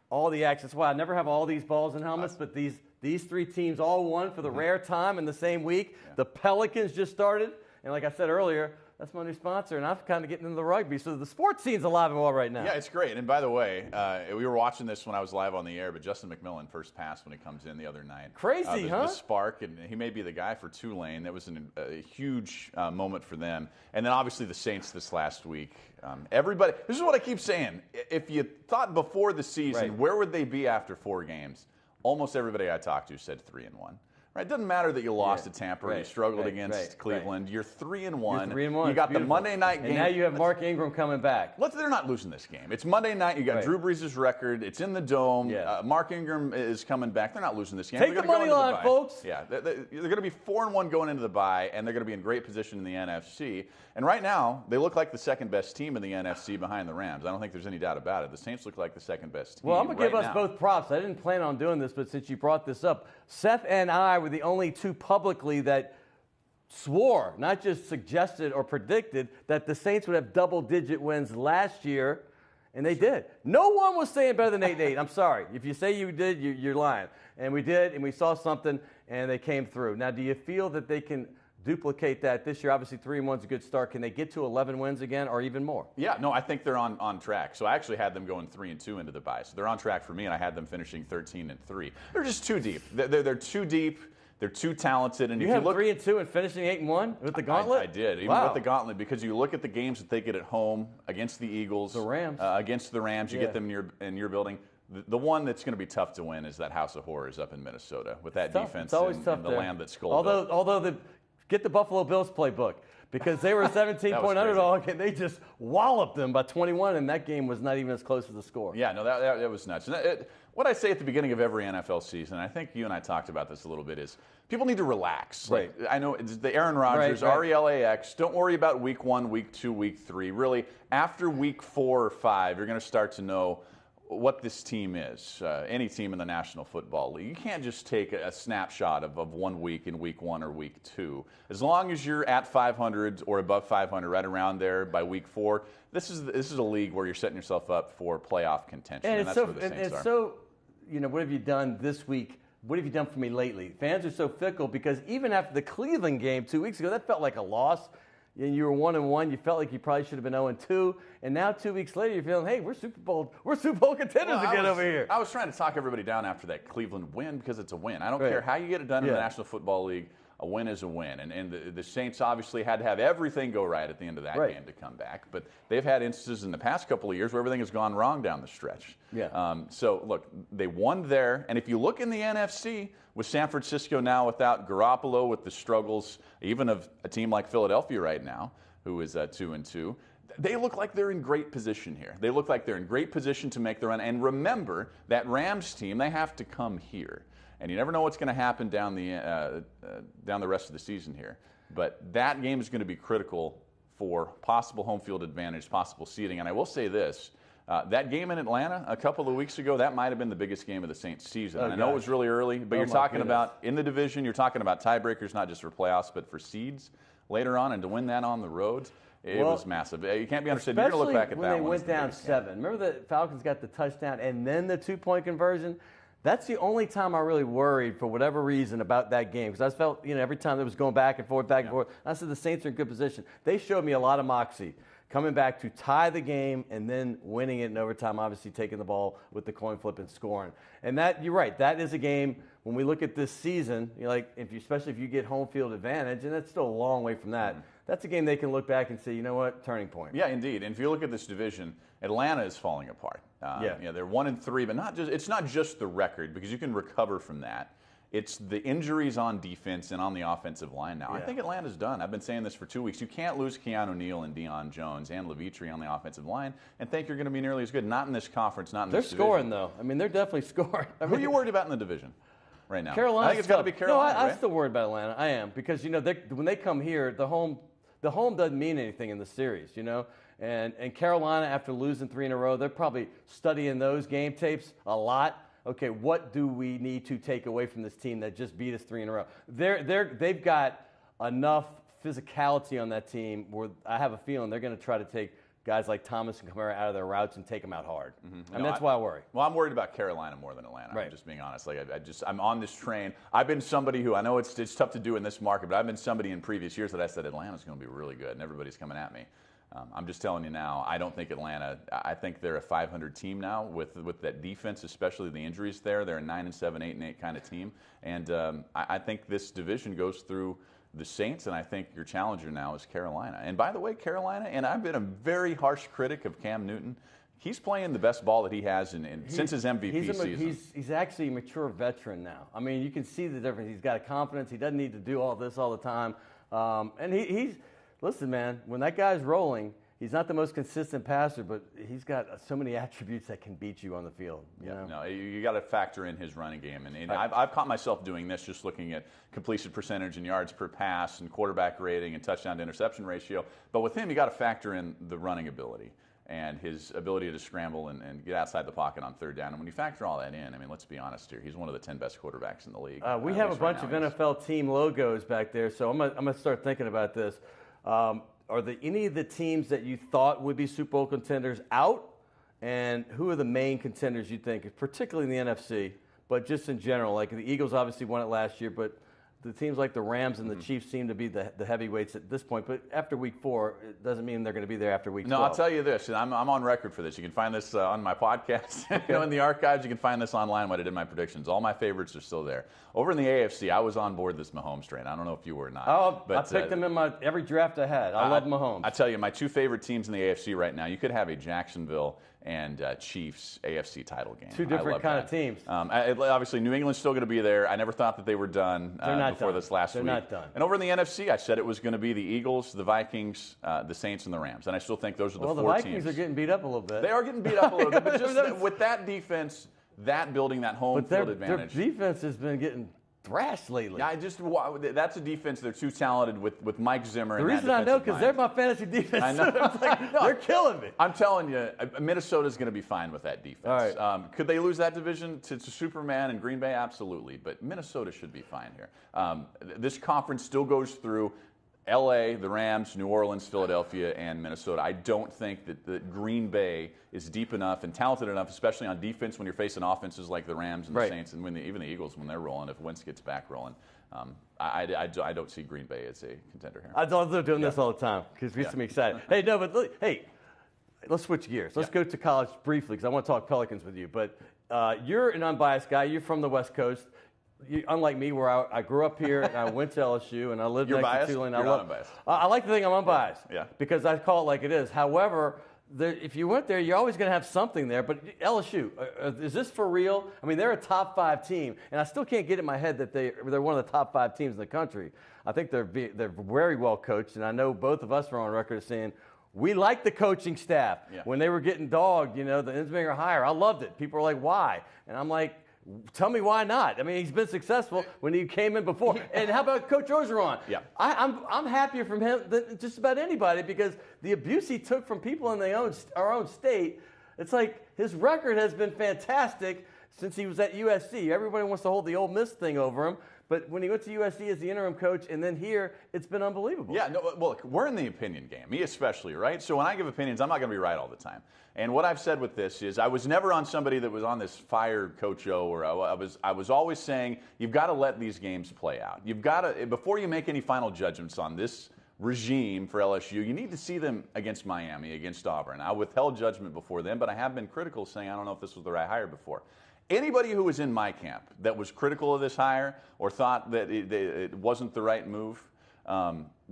all the action. That's why I never have all these balls and helmets, but these three teams all won for the rare time in the same week. Yeah. The Pelicans just started, and like I said earlier, that's my new sponsor, and I'm kind of getting into the rugby. So the sports scene's alive and well right now. Yeah, it's great. And by the way, we were watching this when I was live on the air, but Justin McMillan first pass when he comes in the other night. Crazy, the spark, and he may be the guy for Tulane. That was a huge moment for them. And then obviously the Saints this last week. Everybody, this is what I keep saying. If you thought before the season, where would they be after 4 games? Almost everybody I talked to said 3-1. Right, it doesn't matter that you lost to Tampa or you struggled against Cleveland. You're 3-1. You're 3-1. You got the Monday night game. And now you have Mark Ingram coming back. They're not losing this game. It's Monday night. You got Drew Brees' record. It's in the Dome. Yeah. Mark Ingram is coming back. They're not losing this game. Take the money line, folks. Yeah, they're going to be 4-1 going into the bye, and they're going to be in great position in the NFC. And right now, they look like the second best team in the NFC behind the Rams. I don't think there's any doubt about it. The Saints look like the second best team. Well, I'm going to give us both props. I didn't plan on doing this, but since you brought this up, Seth and I were the only two publicly that swore, not just suggested or predicted, that the Saints would have double-digit wins last year, and they did. No one was saying better than 8-8. I'm sorry. If you say you did, you're lying. And we did, and we saw something, and they came through. Now, do you feel that they can duplicate that this year? Obviously, 3-1's a good start. Can they get to 11 wins again or even more? Yeah, no, I think they're on track. So I actually had them going 3-2 into the bye. So they're on track for me, and I had them finishing 13-3. They're just too deep. They're too deep. They're too talented. And you have 3-2 and finishing 8-1 with the gauntlet? I did, even with the gauntlet, because you look at the games that they get at home against the Eagles, the Rams, against the Rams. You get them in your building. The one that's going to be tough to win is that House of Horrors up in Minnesota with that defense. It's always tough in the land that's skulled up. Although get the Buffalo Bills playbook, because they were a 17-point underdog and they just walloped them by 21, and that game was not even as close as the score. Yeah, no, that was nuts. What I say at the beginning of every NFL season, I think you and I talked about this a little bit, is people need to relax. Right. I know it's the Aaron Rodgers, RELAX. Don't worry about week 1, week 2, week 3. Really, after week 4 or 5, you're going to start to know what this team is, any team in the National Football League. You can't just take a snapshot of 1 week in week 1 or week 2. As long as you're at 500 or above 500, right around there by week 4, this is a league where you're setting yourself up for playoff contention. And that's where the Saints are. So, what have you done this week? What have you done for me lately? Fans are so fickle, because even after the Cleveland game 2 weeks ago, that felt like a loss. And you were 1-1. You felt like you probably should have been 0-2. And now 2 weeks later, you're feeling, hey, we're Super Bowl contenders again over here. I was trying to talk everybody down after that Cleveland win, because it's a win. I don't care how you get it done in the National Football League. A win is a win. And the Saints obviously had to have everything go right at the end of that game to come back. But they've had instances in the past couple of years where everything has gone wrong down the stretch. Yeah. So, look, they won there. And if you look in the NFC, with San Francisco now without Garoppolo, with the struggles even of a team like Philadelphia right now, who is 2-2, they look like they're in great position here. They look like they're in great position to make the run. And remember, that Rams team, they have to come here. And you never know what's going to happen down the rest of the season here. But that game is going to be critical for possible home field advantage, possible seeding. And I will say this, that game in Atlanta a couple of weeks ago, that might have been the biggest game of the Saints season. I know it was really early, but you're talking about in the division, you're talking about tiebreakers, not just for playoffs, but for seeds later on. And to win that on the road, it was massive. You can't be understood. You're going to look back at that one. When they went down 7. Remember the Falcons got the touchdown and then the 2-point conversion? That's the only time I really worried, for whatever reason, about that game. Because I felt, every time it was going back and forth, I said the Saints are in good position. They showed me a lot of moxie, coming back to tie the game and then winning it in overtime, obviously taking the ball with the coin flip and scoring. And that, you're right, that is a game when we look at this season, especially if you get home field advantage, and that's still a long way from that, that's a game they can look back and say, you know what, turning point. Yeah, indeed. And if you look at this division, Atlanta is falling apart. They're 1-3, but it's not just the record, because you can recover from that. It's the injuries on defense and on the offensive line now. Yeah. I think Atlanta's done. I've been saying this for 2 weeks. You can't lose Keanu Neal and Deion Jones and Levitri on the offensive line and think you're going to be nearly as good. Not in this conference, not in this division. They're scoring, though. I mean, they're definitely scoring. Who are you worried about in the division right now? Carolina. I think it's got to be Carolina. No, I'm still worried about Atlanta. I am, because when they come here, the home doesn't mean anything in the series, And Carolina, after losing 3 in a row, they're probably studying those game tapes a lot. Okay, what do we need to take away from this team that just beat us 3 in a row? They've got enough physicality on that team where I have a feeling they're going to try to take guys like Thomas and Kamara out of their routes and take them out hard. Mm-hmm. And that's why I worry. Well, I'm worried about Carolina more than Atlanta. Right. I'm just being honest. I'm on this train. I've been somebody who, I know it's tough to do in this market, but I've been somebody in previous years that I said Atlanta's going to be really good, and everybody's coming at me. I'm just telling you now, I don't think Atlanta, I think they're a 500 team now with that defense, especially the injuries there. They're a 9-7, 8-8 kind of team. And I think this division goes through the Saints, and I think your challenger now is Carolina. And by the way, Carolina, and I've been a very harsh critic of Cam Newton. He's playing the best ball that he has since his MVP season. He's actually a mature veteran now. I mean, you can see the difference. He's got a confidence. He doesn't need to do all this all the time. And he's listen, man, when that guy's rolling, he's not the most consistent passer, but he's got so many attributes that can beat you on the field. No, you got to factor in his running game. And I've caught myself doing this, just looking at completion percentage and yards per pass and quarterback rating and touchdown to interception ratio. But with him, you got to factor in the running ability and his ability to scramble and get outside the pocket on third down. And when you factor all that in, I mean, let's be honest here, he's one of the 10 best quarterbacks in the league. We have a bunch of NFL team logos back there, so I'm gonna start thinking about this. Are there any of the teams that you thought would be Super Bowl contenders out? And who are the main contenders you think, particularly in the NFC, but just in general? Like the Eagles obviously won it last year, but the teams like the Rams and the Chiefs seem to be the heavyweights at this point. But after week 4, it doesn't mean they're going to be there after week 12. No, I'll tell you this, and I'm on record for this. You can find this on my podcast. In the archives, you can find this online when I did my predictions. All my favorites are still there. Over in the AFC, I was on board this Mahomes train. I don't know if you were or not. Oh, I picked him in every draft I had. I love Mahomes. I tell you, my 2 favorite teams in the AFC right now, you could have a Jacksonville and Chiefs AFC title game. 2 different kind of teams. Obviously, New England's still going to be there. I never thought that they were done before this last week. They're not done. And over in the NFC, I said it was going to be the Eagles, the Vikings, the Saints, and the Rams. And I still think those are the 4 teams. Well, the Vikings are getting beat up a little bit. They are getting beat up a little bit. But just with that defense, that building that home field advantage. Their defense has been getting thrashed lately. Yeah, that's a defense. They're too talented with Mike Zimmer. The reason I know, because they're my fantasy defense. I know. They're killing me. I'm telling you, Minnesota's going to be fine with that defense. All right. Could they lose that division to Superman and Green Bay? Absolutely. But Minnesota should be fine here. This conference still goes through LA, the Rams, New Orleans, Philadelphia, and Minnesota. I don't think that Green Bay is deep enough and talented enough, especially on defense when you're facing offenses like the Rams and the Saints, and even the Eagles when they're rolling, if Wentz gets back rolling. I don't see Green Bay as a contender here. I love doing this all the time because it gets me excited. Let's switch gears. Let's go to college briefly because I want to talk Pelicans with you. But you're an unbiased guy. You're from the West Coast. Unlike me, where I grew up here and I went to LSU and I lived next to Tulane. You're not unbiased. I like to think I'm unbiased Yeah. because I call it like it is. However, if you went there, you're always going to have something there. But LSU, is this for real? I mean, they're a top 5 team, and I still can't get in my head that they're one of the top 5 teams in the country. I think they're very well coached, and I know both of us are on record as saying we like the coaching staff. Yeah. When they were getting dogged, the Insminger hire, I loved it. People were like, why? And I'm like, tell me why not? I mean, he's been successful when he came in before. And how about Coach Orgeron? Yeah. I'm happier from him than just about anybody because the abuse he took from people in our own state, it's like his record has been fantastic since he was at USC. Everybody wants to hold the Ole Miss thing over him. But when he went to USC as the interim coach and then here, it's been unbelievable. Yeah, well, look, we're in the opinion game, me especially, right? So when I give opinions, I'm not going to be right all the time. And what I've said with this is I was never on somebody that was on this fire Coach O, or I was always saying you've got to let these games play out. You've got to, before you make any final judgments on this regime for LSU, you need to see them against Miami, against Auburn. I withheld judgment before them, but I have been critical saying I don't know if this was the right hire before. anybody who was in my camp that was critical of this hire or thought that it wasn't the right move,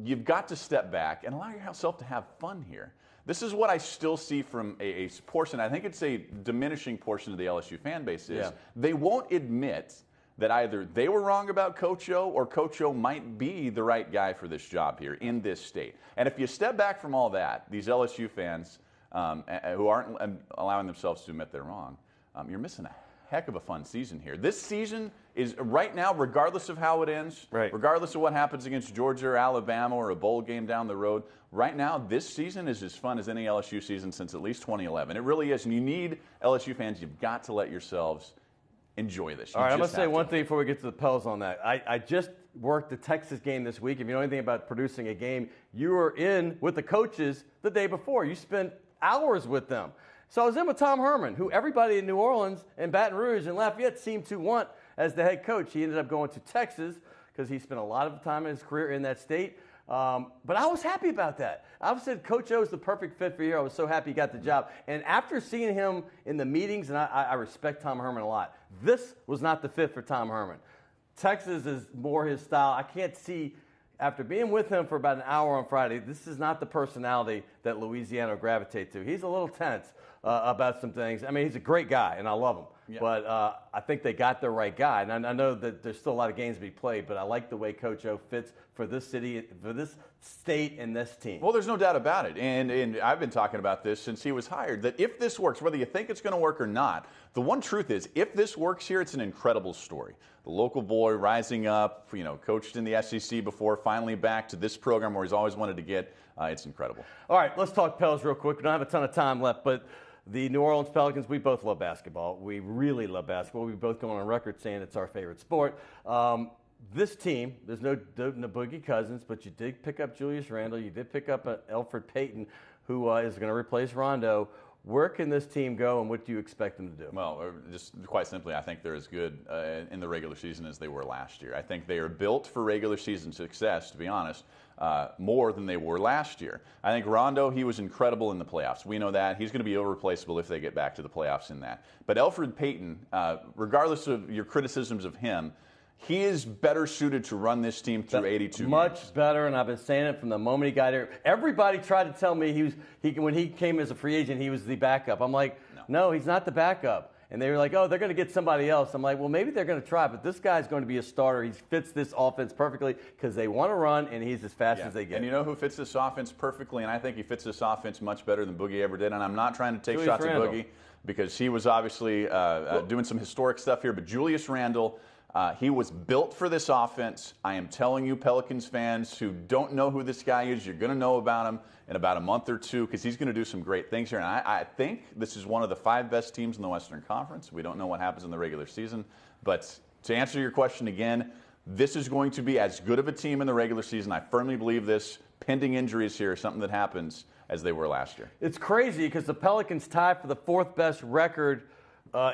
you've got to step back and allow yourself to have fun here. This is what I still see from a portion. I think it's a diminishing portion of the LSU fan base is they won't admit that either they were wrong about Coach O or Coach O might be the right guy for this job here in this state. And if you step back from all that, these LSU fans who aren't allowing themselves to admit they're wrong, you're missing a heck of a fun season here. This season is right now, regardless of how it ends, regardless of what happens against Georgia or Alabama or a bowl game down the road, right now this season is as fun as any LSU season since at least 2011. It really is. And you need LSU fans, you've got to let yourselves enjoy this. All right, I'm going to say one thing before we get to the Pels on that. I just worked the Texas game this week. If you know anything about producing a game, you were in with the coaches the day before. You spent hours with them. So I was in with Tom Herman, who everybody in New Orleans and Baton Rouge and Lafayette seemed to want as the head coach. He ended up going to Texas because he spent a lot of time in his career in that state. But I was happy about that. I said Coach O is the perfect fit for you. I was so happy he got the job. And after seeing him in the meetings, and I respect Tom Herman a lot, this was not the fit for Tom Herman. Texas is more his style. I can't see, after being with him for about an hour on Friday, this is not the personality that Louisiana will gravitate to. He's a little tense about some things. I mean, he's a great guy, and I love him. Yeah. But I think they got the right guy. And I know that there's still a lot of games to be played, but I like the way Coach O fits for this city, for this state, and this team. Well, there's no doubt about it. And I've been talking about this since he was hired, that if this works, whether you think it's going to work or not, the one truth is, if this works here, it's an incredible story. The local boy rising up, coached in the SEC before, finally back to this program where he's always wanted to get. It's incredible. All right, let's talk Pels real quick. We don't have a ton of time left, but the New Orleans Pelicans, we both love basketball. We really love basketball. We both go on record saying it's our favorite sport. This team, there's no Boogie Cousins, but you did pick up Julius Randle. You did pick up Elfrid Payton, who is going to replace Rondo. Where can this team go, and what do you expect them to do? Well, just quite simply, I think they're as good in the regular season as they were last year. I think they are built for regular season success, to be honest, more than they were last year. I think Rondo, he was incredible in the playoffs. We know that. He's going to be irreplaceable if they get back to the playoffs in that. But Elfrid Payton, regardless of your criticisms of him, he is better suited to run this team through 82 Much better, and I've been saying it from the moment he got here. Everybody tried to tell me when he came as a free agent, he was the backup. I'm like, no, he's not the backup. And they were like, oh, they're going to get somebody else. I'm like, well, maybe they're going to try, but this guy's going to be a starter. He fits this offense perfectly because they want to run, and he's as fast as they get. And you know who fits this offense perfectly? And I think he fits this offense much better than Boogie ever did. And I'm not trying to take shots at Boogie because he was obviously doing some historic stuff here. But Julius Randle, he was built for this offense. I am telling you, Pelicans fans who don't know who this guy is, you're going to know about him in about a month or two because he's going to do some great things here. And I think this is one of the 5 best teams in the Western Conference. We don't know what happens in the regular season. But to answer your question again, this is going to be as good of a team in the regular season. I firmly believe this, pending injuries here, something that happens, as they were last year. It's crazy because the Pelicans tied for the 4th best record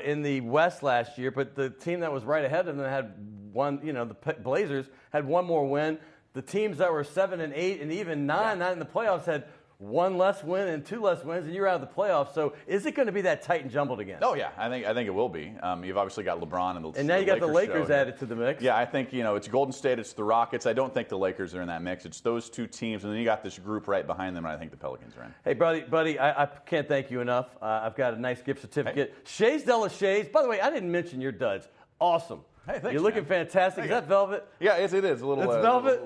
in the West last year, but the team that was right ahead of them had one, the Blazers had one more win. The teams that were 7 and 8 and even 9, not in the playoffs, had 1 less win and 2 less wins, and you're out of the playoffs. So is it going to be that tight and jumbled again? Oh, yeah. I think it will be. You've obviously got LeBron and now you got the Lakers added to the mix. Yeah, I think, it's Golden State, it's the Rockets. I don't think the Lakers are in that mix. It's those 2 teams, and then you got this group right behind them, and I think the Pelicans are in. Hey, buddy, I can't thank you enough. I've got a nice gift certificate. Hey. Shays de la Shays. By the way, I didn't mention your duds. Awesome. Hey, thanks, you're looking fantastic. Is that velvet? Yeah, it is. A little. It's velvet?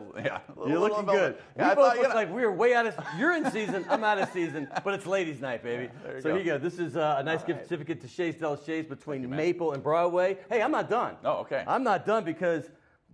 You're looking good. Yeah, we both look like we were way out of – you're in season. I'm out of season. But it's ladies' night, baby. Yeah, here you go. This is a nice gift certificate to Shays de la Shays between Maple and Broadway. Hey, I'm not done. Oh, okay. I'm not done because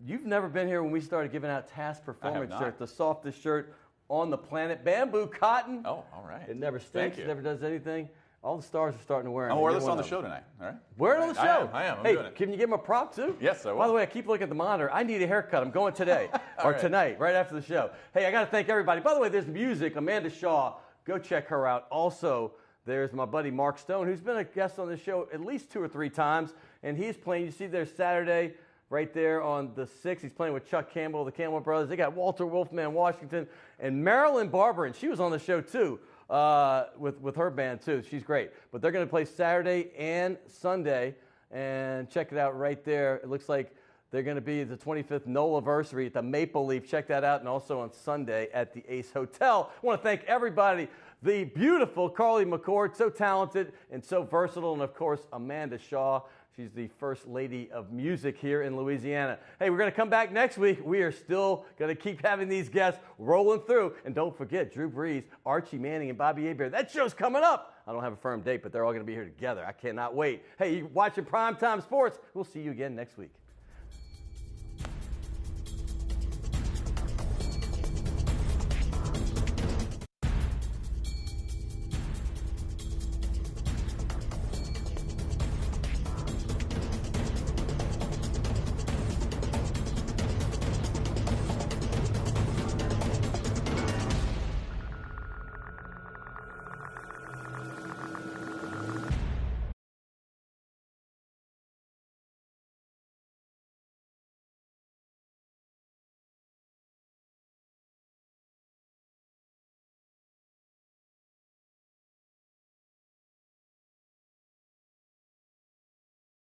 you've never been here when we started giving out Task Performance shirt, the softest shirt on the planet. Bamboo cotton. Oh, all right. It never stinks. It never does anything. All the stars are starting to wear it. I'm going to wear this on the show tonight, all right? Wear it on the show. I am. I'm hey, doing it. Can you give him a prop, too? Yes, I will. By the way, I keep looking at the monitor. I need a haircut. I'm going today or tonight, right after the show. Hey, I got to thank everybody. By the way, there's music. Amanda Shaw. Go check her out. Also, there's my buddy Mark Stone, who's been a guest on this show at least 2 or 3 times, and he's playing. You see there Saturday right there on the 6th. He's playing with Chuck Campbell, the Campbell Brothers. They got Walter Wolfman Washington and Marilyn Barber, and she was on the show, too. With her band, too. She's great. But they're going to play Saturday and Sunday And check it out right there. It looks like they're going to be the 25th Nolaversary at the Maple Leaf. Check that out. And also on Sunday at the Ace Hotel. I want to thank everybody. The beautiful Carley McCord, so talented and so versatile. And, of course, Amanda Shaw. She's the First Lady of Music here in Louisiana. Hey, we're going to come back next week. We are still going to keep having these guests rolling through. And don't forget, Drew Brees, Archie Manning, and Bobby Hebert. That show's coming up. I don't have a firm date, but they're all going to be here together. I cannot wait. Hey, you're watching Primetime Sports. We'll see you again next week.